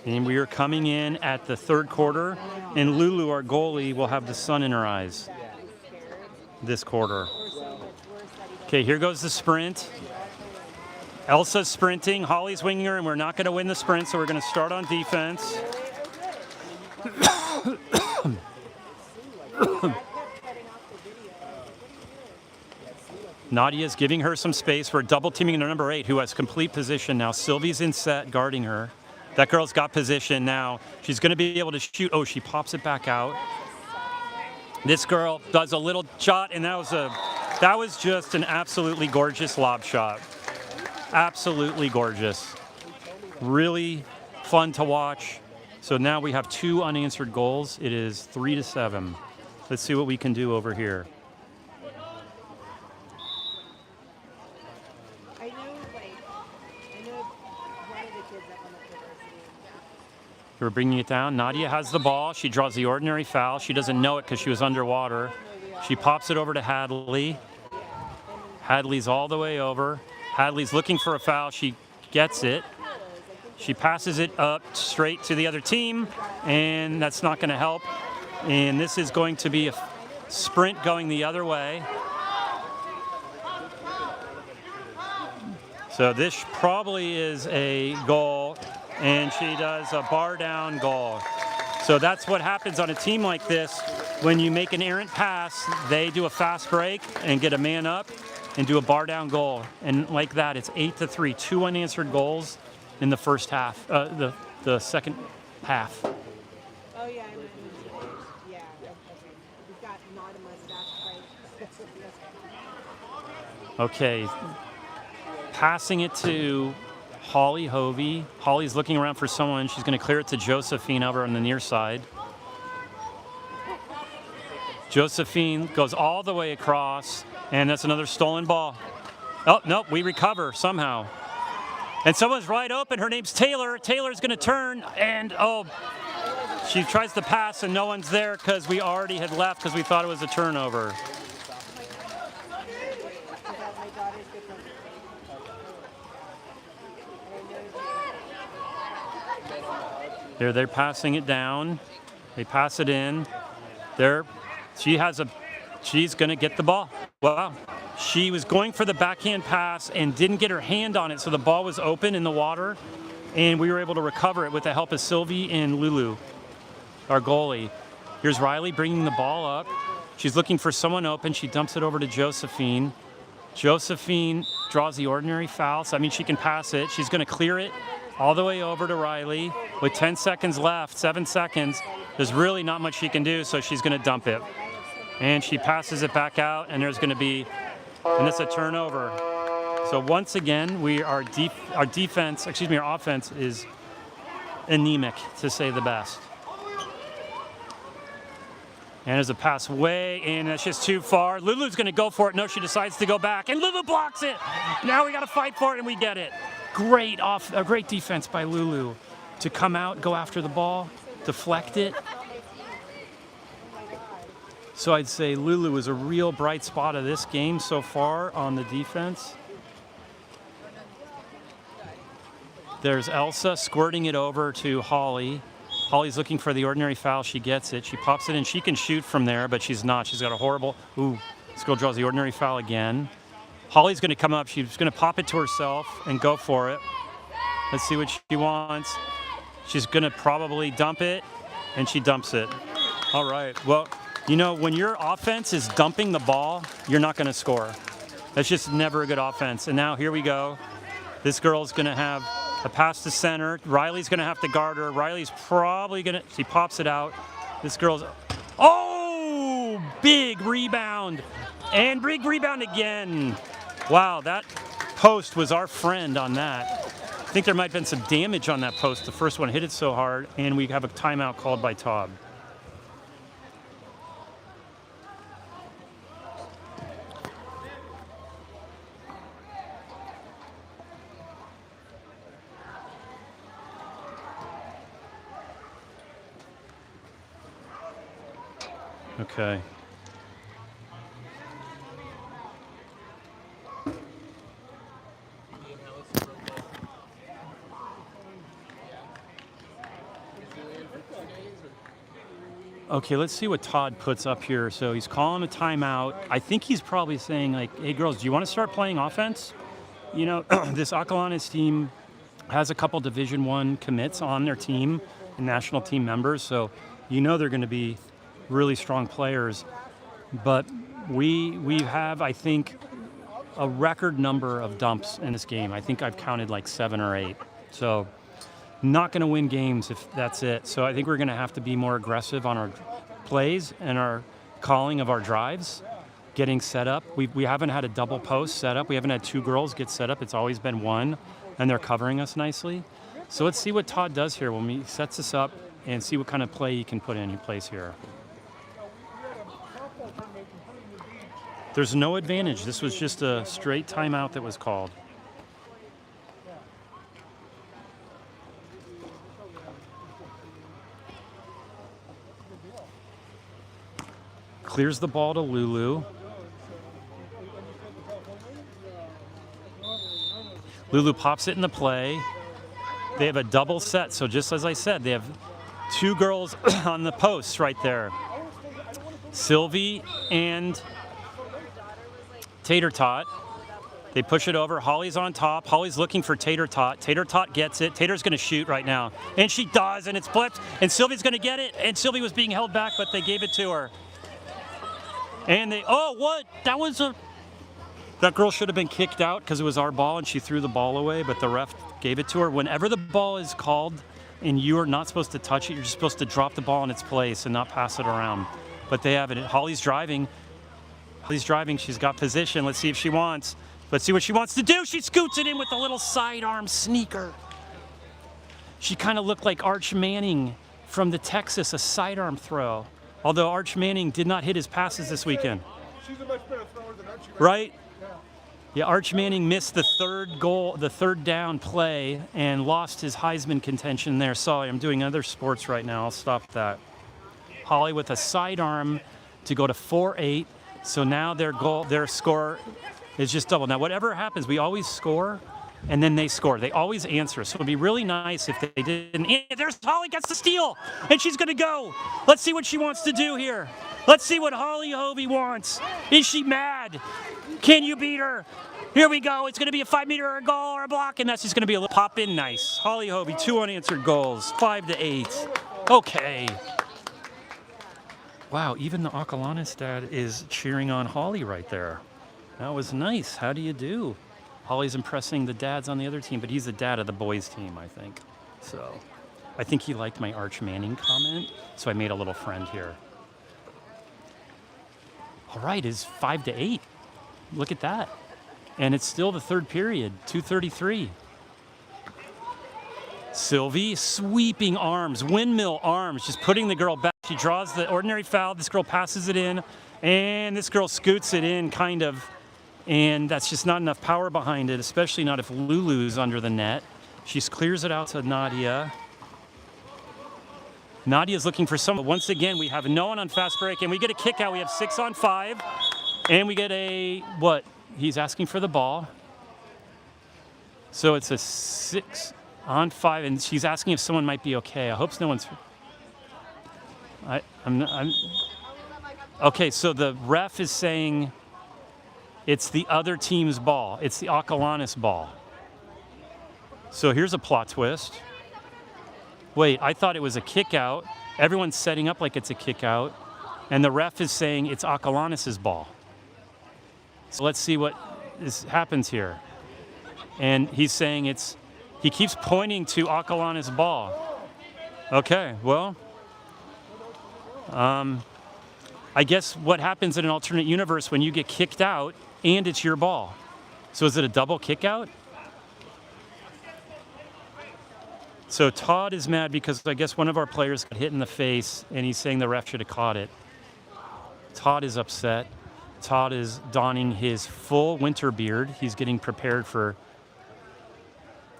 And we are coming in at the third quarter. And Lulu, our goalie, will have the sun in her eyes this quarter. Okay, here goes the sprint. Elsa's sprinting, Holly's winging her, and we're not going to win the sprint, so we're going to start on defense. Nadia's giving her some space. We're double teaming into number 8, who has complete position now. Sylvie's in set, guarding her. That girl's got position now. She's going to be able to shoot. Oh, she pops it back out. This girl does a little shot, and that was just an absolutely gorgeous lob shot. Absolutely gorgeous. Really fun to watch. So now we have 2 unanswered goals. It is 3-7. Let's see what we can do over here. I know one of the kids up on the university. We're bringing it down. Nadia has the ball. She draws the ordinary foul. She doesn't know it because she was underwater. She pops it over to Hadley. Hadley's all the way over. Hadley's looking for a foul. She gets it. She passes it up straight to the other team, and that's not going to help. And this is going to be a sprint going the other way. So this probably is a goal, and she does a bar down goal. So that's what happens on a team like this. When you make an errant pass, they do a fast break and get a man up and do a bar down goal. And like that, it's 8-3, 2 unanswered goals in the first half, the second half. Oh yeah, I mean, yeah. We've got not a mustache fight. Okay, passing it to Holly Hovey. Holly's looking around for someone. She's going to clear it to Josephine over on the near side. Josephine goes all the way across, and that's another stolen ball. Oh, nope, we recover somehow. And someone's right open. Her name's Taylor. Taylor's going to turn, and she tries to pass, and no one's there because we already had left because we thought it was a turnover. They're passing it down. They pass it in. She's going to get the ball. Wow. She was going for the backhand pass and didn't get her hand on it, so the ball was open in the water, and we were able to recover it with the help of Sylvie and Lulu, our goalie. Here's Riley bringing the ball up. She's looking for someone open. She dumps it over to Josephine. Josephine draws the ordinary foul, so she can pass it. She's going to clear it all the way over to Riley. With 10 seconds left, 7 seconds, there's really not much she can do, so she's going to dump it. And she passes it back out, and there's going to be, and it's a turnover. So once again, our offense is anemic, to say the best. And there's a pass way, and that's just too far. Lulu's going to go for it. No, she decides to go back, and Lulu blocks it. Now we got to fight for it, and we get it. Great defense by Lulu to come out, go after the ball, deflect it. So I'd say Lulu is a real bright spot of this game so far on the defense. There's Elsa squirting it over to Holly. Holly's looking for the ordinary foul. She gets it. She pops it in. She can shoot from there, but she's not. She's got a horrible... Ooh, this girl draws the ordinary foul again. Holly's going to come up. She's going to pop it to herself and go for it. Let's see what she wants. She's going to probably dump it, and she dumps it. All right. Well, when your offense is dumping the ball, you're not going to score. That's just never a good offense. And now here we go. This girl's going to have a pass to center. Riley's going to have to guard her. Riley's probably going to... She pops it out. This girl's... Oh! Big rebound. And big rebound again. Wow, that post was our friend on that. I think there might have been some damage on that post. The first one hit it so hard, and we have a timeout called by Todd. Okay. Okay, let's see what Todd puts up here. So he's calling a timeout. I think he's probably saying, like, hey, girls, do you want to start playing offense? This Acalanes team has a couple Division I commits on their team and national team members, so they're going to be really strong players. But we have, I think, a record number of dumps in this game. I think I've counted like 7 or 8. So not going to win games if that's it. So I think we're going to have to be more aggressive on our plays and our calling of our drives, getting set up. We haven't had a double post set up. We haven't had two girls get set up. It's always been one, and they're covering us nicely. So let's see what Todd does here when he sets us up and see what kind of play he can put in. He plays here. There's no advantage. This was just a straight timeout that was called. Clears the ball to Lulu. Lulu pops it in the play. They have a double set, so just as I said, they have two girls on the posts right there. Sylvie and Tater Tot. They push it over. Holly's on top. Holly's looking for Tater Tot. Tater Tot gets it. Tater's going to shoot right now. And she does, and it's flipped. And Sylvie's going to get it. And Sylvie was being held back, but they gave it to her. And they, oh, what? That girl should have been kicked out because it was our ball and she threw the ball away, but the ref gave it to her. Whenever the ball is called and you are not supposed to touch it, you're just supposed to drop the ball in its place and not pass it around. But they have it. Holly's driving. She's got position. Let's see if she wants. Let's see what she wants to do. She scoots it in with a little sidearm sneaker. She kind of looked like Arch Manning from the Texas, a sidearm throw. Although Arch Manning did not hit his passes this weekend. She's a much better thrower than Archie. Right? Yeah, Arch Manning missed the third down play and lost his Heisman contention there. Sorry, I'm doing other sports right now. I'll stop that. Holly with a sidearm to go to 4-8. So now their score is just double. Now, whatever happens, we always score, and then they score. They always answer. So it would be really nice if they didn't. And there's Holly gets the steal, and she's going to go. Let's see what she wants to do here. Let's see what Holly Hovey wants. Is she mad? Can you beat her? Here we go. It's going to be a 5-meter or a goal or a block, and that's just going to be a little pop in nice. Holly Hovey, 2 unanswered goals, 5-8. Okay. Wow, even the Acalanes dad is cheering on Holly right there. That was nice. How do you do? Holly's impressing the dads on the other team, but he's the dad of the boys team, I think. So I think he liked my Arch Manning comment, so I made a little friend here. All right, it's 5-8. Look at that. And it's still the third period, 2:33. Sylvie, sweeping arms, windmill arms, just putting the girl back. She draws the ordinary foul. This girl passes it in, and this girl scoots it in, kind of. And that's just not enough power behind it, especially not if Lulu's under the net. She clears it out to Nadia. Nadia's looking for someone. Once again, we have no one on fast break, and we get a kick out. We have 6 on 5, and we get a, what? He's asking for the ball. So it's a 6 on 5, and she's asking if someone might be okay. I hope no one's... I'm okay, so the ref is saying it's the other team's ball. It's the Acalanes ball. So here's a plot twist. Wait, I thought it was a kick out. Everyone's setting up like it's a kick out, and the ref is saying it's Acalanes' ball. So let's see what happens here. And he's saying he keeps pointing to Acalanes' ball. Okay, well, I guess what happens in an alternate universe when you get kicked out and it's your ball. So is it a double kick out? So Todd is mad because I guess one of our players got hit in the face and he's saying the ref should have caught it. Todd is upset. Todd is donning his full winter beard. He's getting prepared for,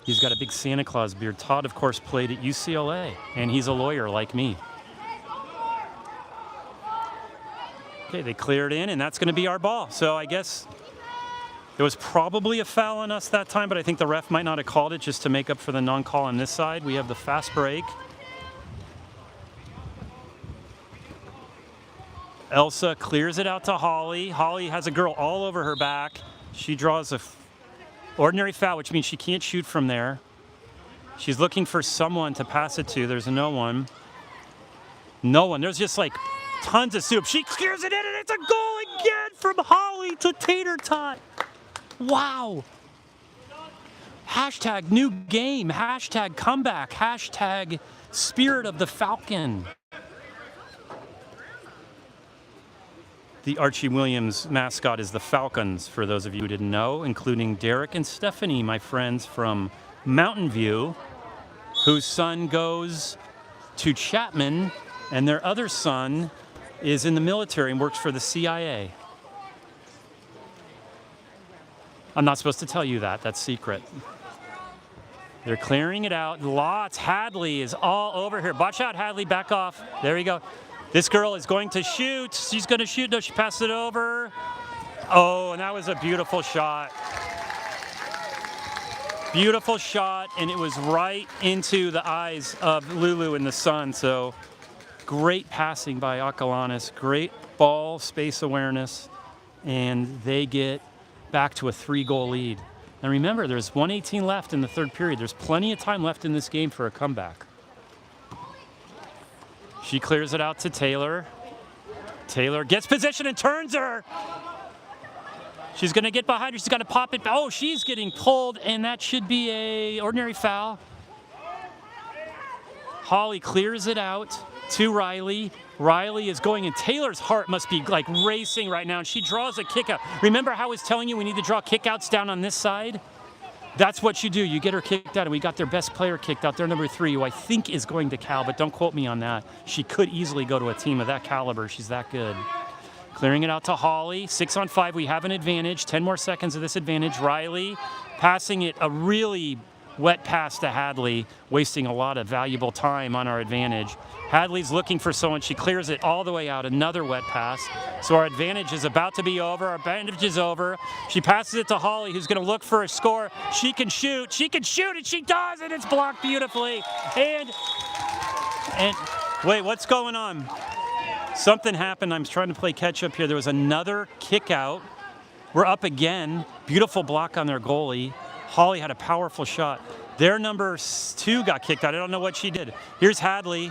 he's got a big Santa Claus beard. Todd, of course, played at UCLA, and he's a lawyer like me. Okay, they cleared in, and that's going to be our ball. So I guess there was probably a foul on us that time, but I think the ref might not have called it just to make up for the non-call on this side. We have the fast break. Elsa clears it out to Holly. Holly has a girl all over her back. She draws a ordinary foul, which means she can't shoot from there. She's looking for someone to pass it to. There's no one. No one. There's just like tons of soup. She clears it in, and it's a goal again from Holly to Tater Tot. Wow. Hashtag new game, hashtag comeback, hashtag spirit of the Falcon. The Archie Williams mascot is the Falcons, for those of you who didn't know, including Derek and Stephanie, my friends from Mountain View, whose son goes to Chapman, and their other son is in the military and works for the CIA. I'm not supposed to tell you that. That's secret. They're clearing it out. Lots. Hadley is all over here. Watch out, Hadley. Back off. There you go. This girl is going to shoot. She's going to shoot. No, she passed it over. Oh, and that was a beautiful shot. Beautiful shot, and it was right into the eyes of Lulu in the sun. So great passing by Acalanes. Great ball space awareness. And they get back to a 3-goal lead. And remember, there's 1:18 left in the third period. There's plenty of time left in this game for a comeback. She clears it out to Taylor. Taylor gets position and turns her. She's going to get behind her. She's got to pop it. Oh, she's getting pulled, and that should be a ordinary foul. Holly clears it out to Riley. Riley is going, and Taylor's heart must be like racing right now, and she draws a kick out. Remember how I was telling you we need to draw kickouts down on this side? That's what you do. You get her kicked out, and we got their best player kicked out. Their number 3, who I think is going to Cal, but don't quote me on that. She could easily go to a team of that caliber. She's that good. Clearing it out to Holly. 6-on-5. We have an advantage. 10 more seconds of this advantage. Riley passing it, a really wet pass to Hadley, wasting a lot of valuable time on our advantage. Hadley's looking for someone. She clears it all the way out. Another wet pass. So our advantage is about to be over. Our advantage is over. She passes it to Holly, who's going to look for a score. She can shoot. She can shoot, and she does, and it's blocked beautifully. And wait, what's going on? Something happened. I'm trying to play catch up here. There was another kick out. We're up again. Beautiful block on their goalie. Holly had a powerful shot. Their number 2 got kicked out. I don't know what she did. Here's Hadley.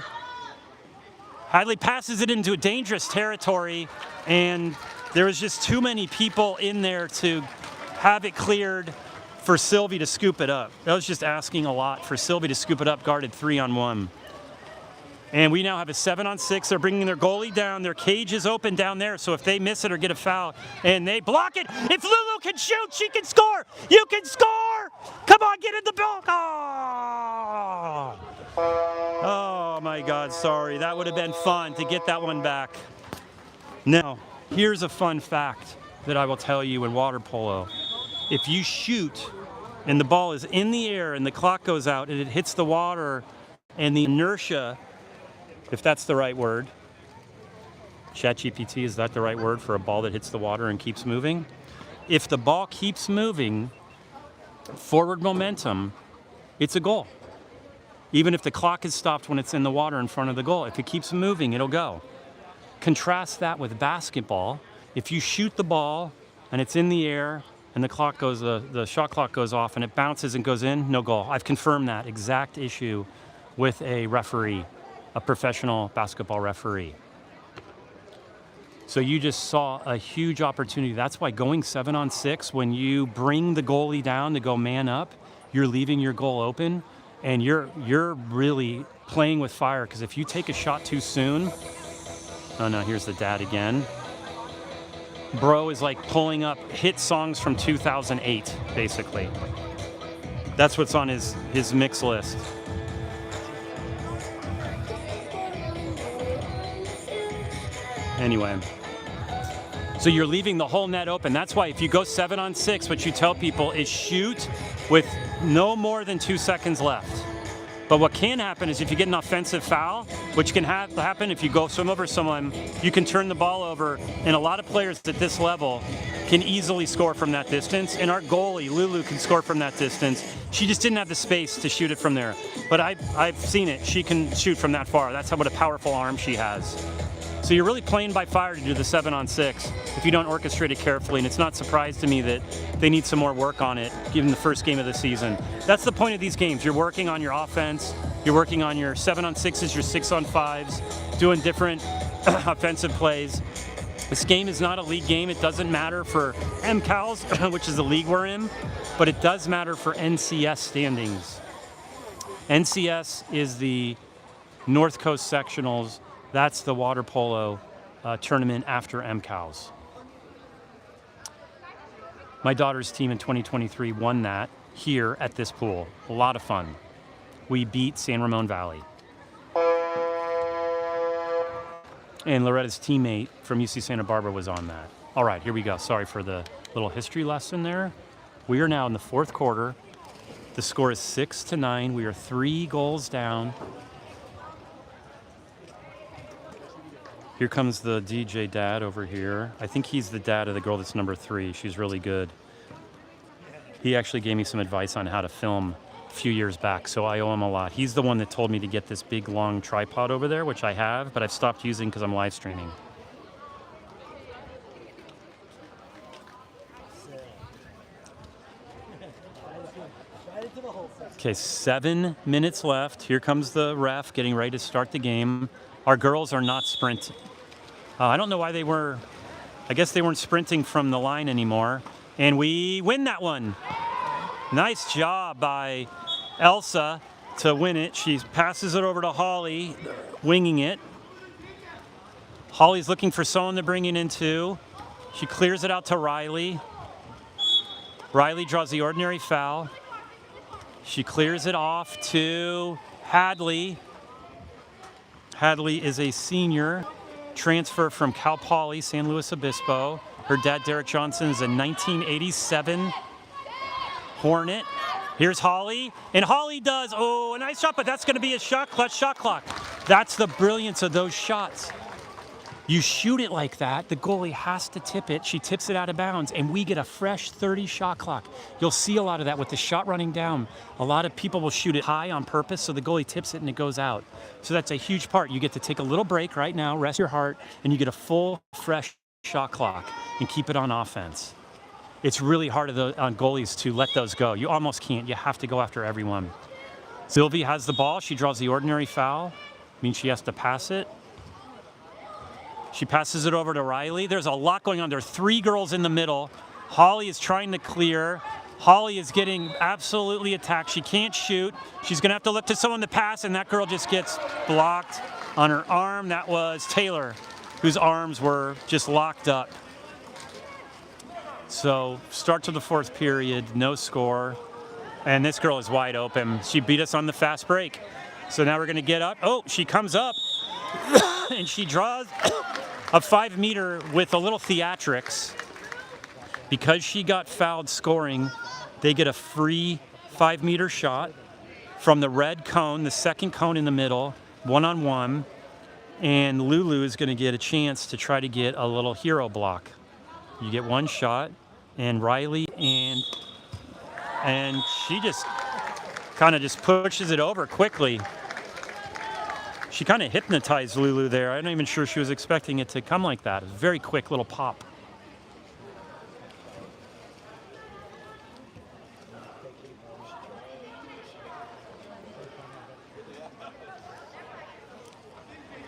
Hadley passes it into a dangerous territory, and there was just too many people in there to have it cleared for Sylvie to scoop it up. That was just asking a lot for Sylvie to scoop it up, guarded 3-on-1. And we now have a 7-on-6. They're bringing their goalie down. Their cage is open down there, so if they miss it or get a foul and they block it, if Lulu can shoot, she can score. You can score. Come on, get in the bill. Oh, my God, sorry. That would have been fun to get that one back. Now, here's a fun fact that I will tell you in water polo. If you shoot and the ball is in the air and the clock goes out and it hits the water and the inertia, if that's the right word. ChatGPT, is that the right word for a ball that hits the water and keeps moving? If the ball keeps moving, forward momentum, it's a goal. Even if the clock is stopped when it's in the water in front of the goal, if it keeps moving, it'll go. Contrast that with basketball. If you shoot the ball and it's in the air and the clock goes, the shot clock goes off and it bounces and goes in, no goal. I've confirmed that exact issue with a referee, a professional basketball referee. So you just saw a huge opportunity. That's why going 7-on-6, when you bring the goalie down to go man up, you're leaving your goal open, and you're really playing with fire, because if you take a shot too soon, oh no, here's the dad again. Bro is like pulling up hit songs from 2008, basically. That's what's on his mix list. Anyway, so you're leaving the whole net open. That's why if you go 7-on-6, what you tell people is shoot with no more than 2 seconds left. But what can happen is if you get an offensive foul, which can happen if you go swim over someone, you can turn the ball over, and a lot of players at this level can easily score from that distance, and our goalie, Lulu, can score from that distance. She just didn't have the space to shoot it from there. But I've seen it. She can shoot from that far. That's what a powerful arm she has. So you're really playing by fire to do the 7-on-6 if you don't orchestrate it carefully, and it's not surprised to me that they need some more work on it, given the first game of the season. That's the point of these games. You're working on your offense, you're working on your 7-on-6s, your 6-on-5s, doing different offensive plays. This game is not a league game. It doesn't matter for MCALs, which is the league we're in, but it does matter for NCS standings. NCS is the North Coast Sectionals. That's the water polo tournament after MCALs. My daughter's team in 2023 won that here at this pool. A lot of fun. We beat San Ramon Valley. And Loretta's teammate from UC Santa Barbara was on that. All right, here we go. Sorry for the little history lesson there. We are now in the fourth quarter. The score is 6-9. We are 3 goals down. Here comes the DJ dad over here. I think he's the dad of the girl that's number 3. She's really good. He actually gave me some advice on how to film a few years back, so I owe him a lot. He's the one that told me to get this big, long tripod over there, which I have, but I've stopped using because I'm live streaming. Okay, 7 minutes left. Here comes the ref getting ready to start the game. Our girls are not sprinting. I don't know why they were. I guess they weren't sprinting from the line anymore. And we win that one. Nice job by Elsa to win it. She passes it over to Holly, winging it. Holly's looking for someone to bring it into. She clears it out to Riley. Riley draws the ordinary foul. She clears it off to Hadley. Hadley is a senior, transfer from Cal Poly, San Luis Obispo. Her dad, Derek Johnson, is a 1987 Hornet. Here's Holly, and Holly does, a nice shot, but that's gonna be a shot clock. That's the brilliance of those shots. You shoot it like that, the goalie has to tip it. She tips it out of bounds, and we get a fresh 30 shot clock. You'll see a lot of that with the shot running down. A lot of people will shoot it high on purpose, so the goalie tips it and it goes out. So that's a huge part. You get to take a little break right now, rest your heart, and you get a full, fresh shot clock and keep it on offense. It's really hard on goalies to let those go. You almost can't. You have to go after everyone. Sylvie has the ball. She draws the ordinary foul. Means she has to pass it. She passes it over to Riley. There's a lot going on. There are 3 girls in the middle. Holly is trying to clear. Holly is getting absolutely attacked. She can't shoot. She's going to have to look to someone to pass, and that girl just gets blocked on her arm. That was Taylor, whose arms were just locked up. So start to the 4th period, no score. And this girl is wide open. She beat us on the fast break. So now we're going to get up. Oh, she comes up, and she draws a 5-meter with a little theatrics. Because she got fouled scoring, they get a free 5-meter shot from the red cone, the second cone in the middle, one-on-one. And Lulu is going to get a chance to try to get a little hero block. You get one shot, and Riley and she just kind of just pushes it over quickly. She kind of hypnotized Lulu there. I'm not even sure she was expecting it to come like that. A very quick little pop.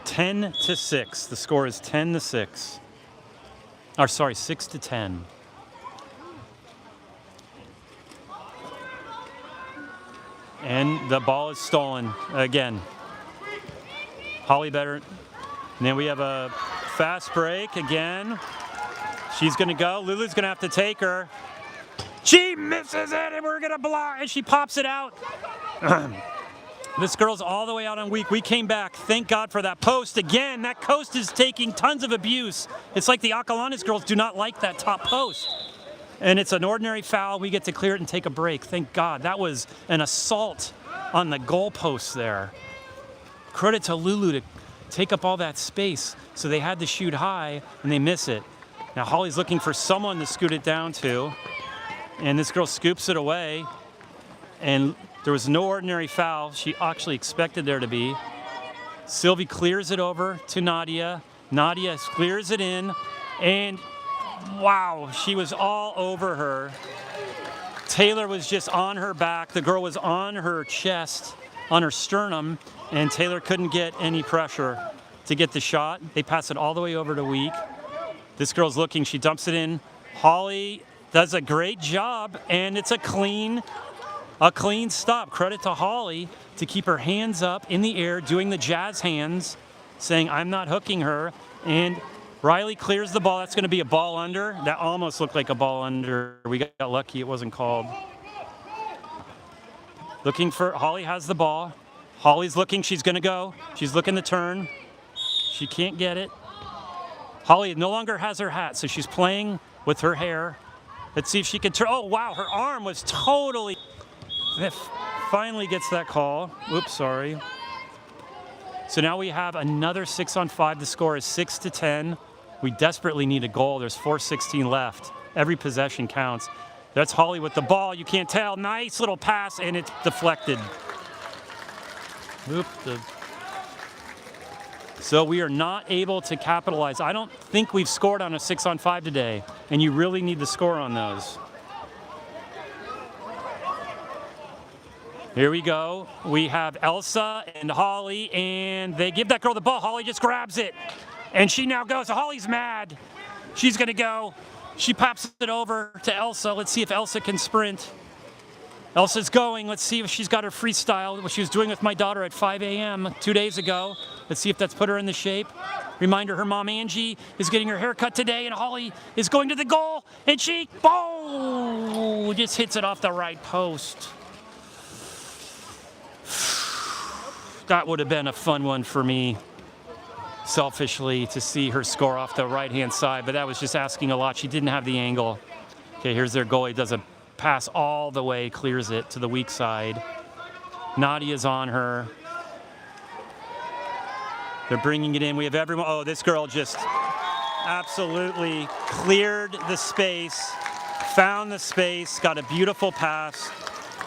(10-6). The score is 10-6. Or sorry, 6-10. And the ball is stolen again. Holly better. And then we have a fast break again. She's going to go. Lulu's going to have to take her. She misses it, and we're going to block, and she pops it out. This girl's all the way out on weak. We came back. Thank God for that post. Again, that post is taking tons of abuse. It's like the Acalanes girls do not like that top post. And it's an ordinary foul. We get to clear it and take a break. Thank God. That was an assault on the goalpost there. Credit to Lulu to take up all that space. So they had to shoot high, and they miss it. Now Holly's looking for someone to scoot it down to. And this girl scoops it away. And there was no ordinary foul. She actually expected there to be. Sylvie clears it over to Nadia. Nadia clears it in. And wow, she was all over her. Taylor was just on her back. The girl was on her chest, on her sternum, and Taylor couldn't get any pressure to get the shot. They pass it all the way over to Week. This girl's looking, she dumps it in. Holly does a great job, and it's a clean stop. Credit to Holly to keep her hands up in the air, doing the jazz hands, saying, I'm not hooking her. And Riley clears the ball. That's going to be a ball under. That almost looked like a ball under. We got lucky it wasn't called. Looking for, Holly has the ball. Holly's looking, she's going to go. She's looking to turn. She can't get it. Holly no longer has her hat, so she's playing with her hair. Let's see if she can turn. Oh, wow, her arm was totally... Finally gets that call. Oops, sorry. So now we have another 6-on-5. The score is 6-10. We desperately need a goal. There's 4:16 left. Every possession counts. That's Holly with the ball. You can't tell. Nice little pass, and it's deflected. So we are not able to capitalize. I don't think we've scored on a 6-on-5 today, and you really need to score on those. Here we go. We have Elsa and Holly, and they give that girl the ball. Holly just grabs it, and she now goes. So Holly's mad. She's going to go. She pops it over to Elsa. Let's see if Elsa can sprint. Elsa's going. Let's see if she's got her freestyle, what she was doing with my daughter at 5 a.m. 2 days ago. Let's see if that's put her in the shape. Reminder, her mom, Angie, is getting her hair cut today, and Holly is going to the goal, and she, boom, just hits it off the right post. That would have been a fun one for me, selfishly, to see her score off the right-hand side, but that was just asking a lot. She didn't have the angle. Okay, here's their goalie, does a pass all the way, clears it to the weak side. Nadia's on her. They're bringing it in. We have everyone. Oh, this girl just absolutely cleared the space, found the space, got a beautiful pass,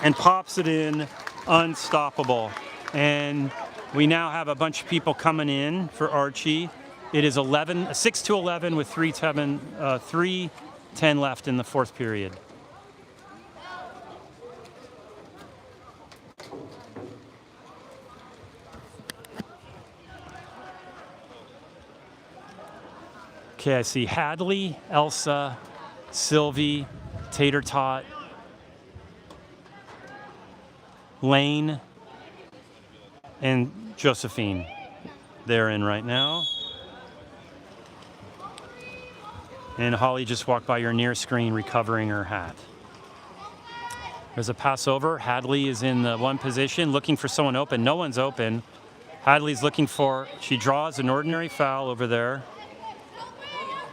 and pops it in. Unstoppable. And we now have a bunch of people coming in for Archie. It is 6-11 with 3:10 left in the fourth period. Okay, I see Hadley, Elsa, Sylvie, Tater Tot, Lane, and Josephine. They're in right now. And Holly just walked by your near screen recovering her hat. There's a pass over. Hadley is in the one position looking for someone open. No one's open. Hadley's looking for, she draws an ordinary foul over there.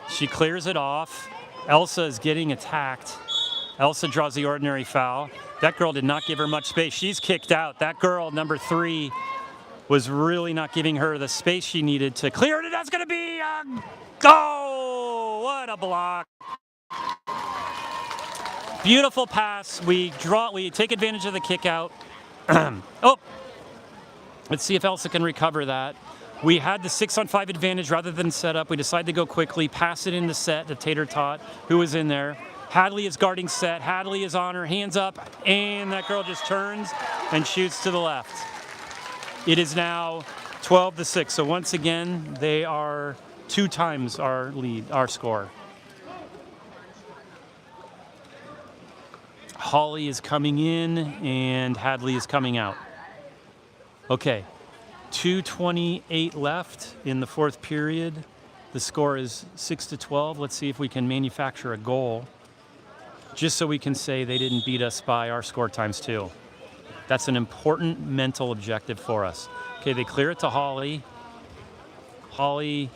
She clears it off. Elsa is getting attacked. Elsa draws the ordinary foul. That girl did not give her much space. She's kicked out. That girl, number 3, was really not giving her the space she needed to clear it. That's going to be a goal. What a block. Beautiful pass. We take advantage of the kick out. Oh, let's see if Elsa can recover that. We had the 6-on-5 advantage rather than set up. We decided to go quickly, pass it in the set to Tater Tot, who was in there. Hadley is guarding set. Hadley is on her, hands up, and that girl just turns and shoots to the left. It is now 12-6. So once again, they are 2 times our lead, our score. Holly is coming in and Hadley is coming out. Okay, 2:28 left in the fourth period. The score is 6-12. Let's see if we can manufacture a goal, just so we can say they didn't beat us by our score times 2. That's an important mental objective for us. Okay, they clear it to Holly. Holly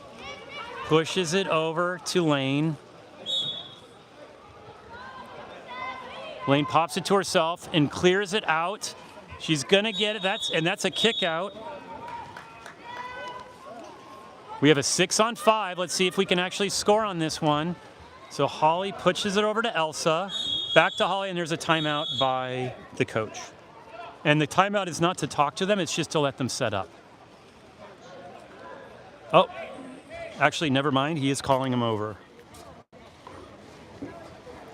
pushes it over to Lane. Lane pops it to herself and clears it out. She's gonna get it, that's a kick out. We have a 6-on-5. Let's see if we can actually score on this one. So Holly pushes it over to Elsa, back to Holly, and there's a timeout by the coach. And the timeout is not to talk to them, it's just to let them set up. Oh, actually, never mind, he is calling them over.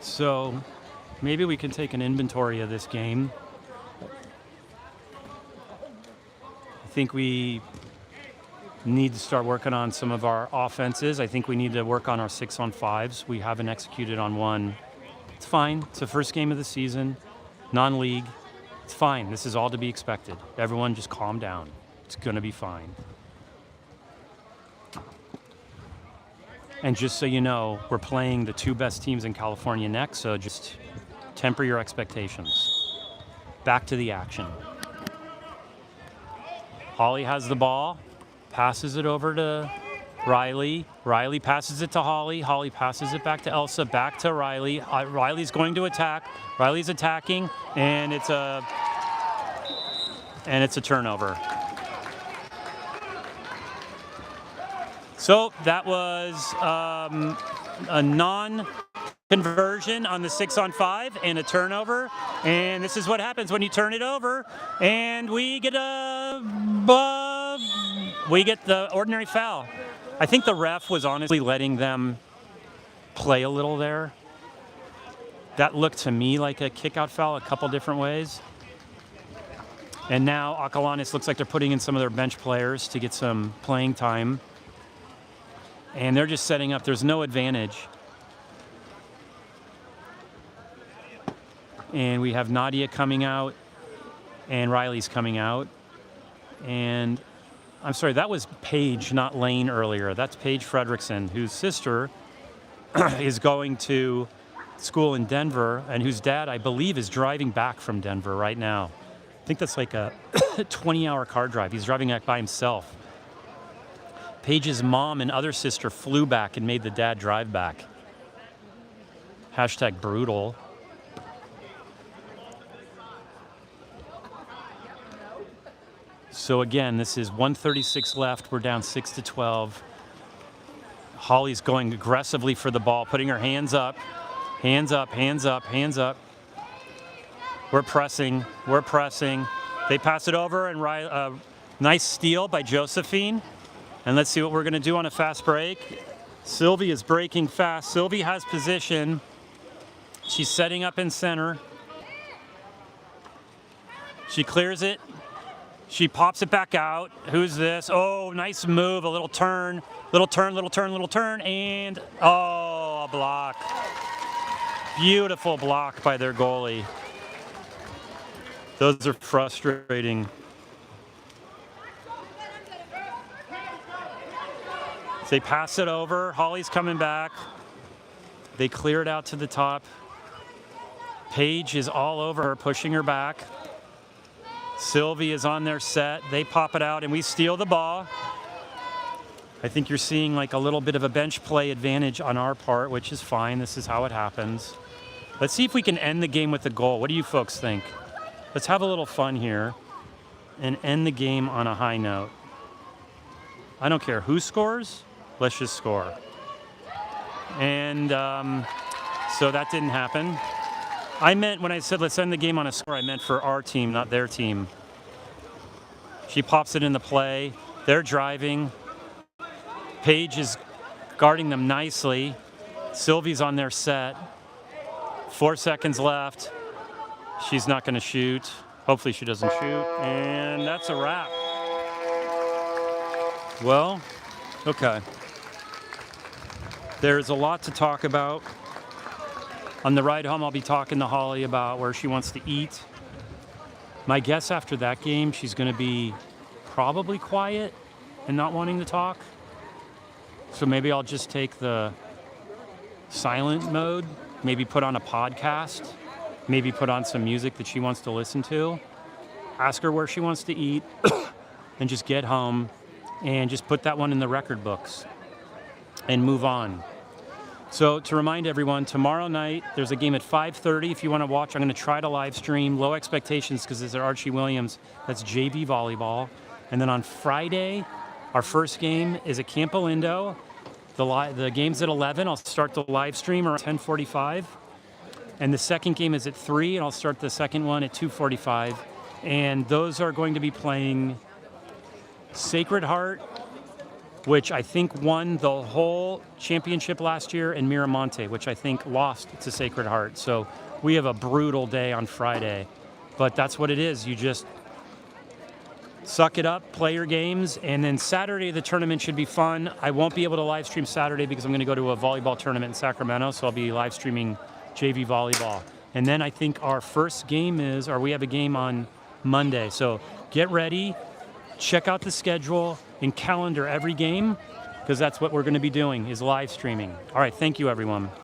So maybe we can take an inventory of this game. I think we need to start working on some of our offenses. I think we need to work on our 6-on-5s. We haven't executed on one. It's fine. It's the first game of the season, non-league. It's fine. This is all to be expected. Everyone just calm down. It's going to be fine. And just so you know, we're playing the 2 best teams in California next, so just temper your expectations. Back to the action. Holly has the ball, passes it over to Riley. Riley passes it to Holly. Holly passes it back to Elsa, back to Riley. Riley's going to attack. Riley's attacking, and it's a turnover. So that was a non-conversion on the 6-on-5 and a turnover. And this is what happens when you turn it over. And we get the ordinary foul. I think the ref was honestly letting them play a little there. That looked to me like a kick-out foul a couple different ways. And now Acalanes looks like they're putting in some of their bench players to get some playing time. And they're just setting up. There's no advantage. And we have Nadia coming out and Riley's coming out. And I'm sorry, that was Paige, not Lane earlier. That's Paige Fredrickson, whose sister is going to school in Denver and whose dad, I believe, is driving back from Denver right now. I think that's like a 20-hour car drive. He's driving back by himself. Paige's mom and other sister flew back and made the dad drive back. Hashtag brutal. So again, this is 1:36 left. We're down 6-12. Holly's going aggressively for the ball, putting her hands up. Hands up, hands up, hands up. We're pressing, we're pressing. They pass it over, and nice steal by Josephine. And let's see what we're gonna do on a fast break. Sylvie is breaking fast. Sylvie has position. She's setting up in center. She clears it. She pops it back out. Who's this? Oh, nice move, a little turn, little turn, little turn, little turn, and oh, a block. Beautiful block by their goalie. Those are frustrating. They pass it over. Holly's coming back. They clear it out to the top. Paige is all over her, pushing her back. Sylvie is on their set. They pop it out, and we steal the ball. I think you're seeing like a little bit of a bench play advantage on our part, which is fine. This is how it happens. Let's see if we can end the game with a goal. What do you folks think? Let's have a little fun here and end the game on a high note. I don't care who scores. Let's just score. And so that didn't happen. I meant when I said let's end the game on a score, I meant for our team, not their team. She pops it into play. They're driving. Paige is guarding them nicely. Sylvie's on their set. 4 seconds left. She's not going to shoot. Hopefully she doesn't shoot. And that's a wrap. Well, okay. There's a lot to talk about. On the ride home, I'll be talking to Holly about where she wants to eat. My guess after that game, she's going to be probably quiet and not wanting to talk. So maybe I'll just take the silent mode, maybe put on a podcast, maybe put on some music that she wants to listen to, ask her where she wants to eat, and just get home and just put that one in the record books and move on. So to remind everyone, tomorrow night, there's a game at 5:30. If you want to watch, I'm going to try to live stream. Low expectations because it's at Archie Williams. That's JV volleyball. And then on Friday, our first game is at Campo Lindo. The game's at 11. I'll start the live stream around 10:45. And the second game is at 3, and I'll start the second one at 2:45. And those are going to be playing Sacred Heart, which I think won the whole championship last year, and Miramonte, which I think lost to Sacred Heart. So we have a brutal day on Friday, but that's what it is. You just suck it up, play your games, and then Saturday the tournament should be fun. I won't be able to live stream Saturday because I'm going to go to a volleyball tournament in Sacramento, so I'll be live streaming JV volleyball. And then I think our first game is, or we have a game on Monday. So get ready, check out the schedule, and calendar every game, because that's what we're going to be doing, is live streaming. All right, thank you, everyone.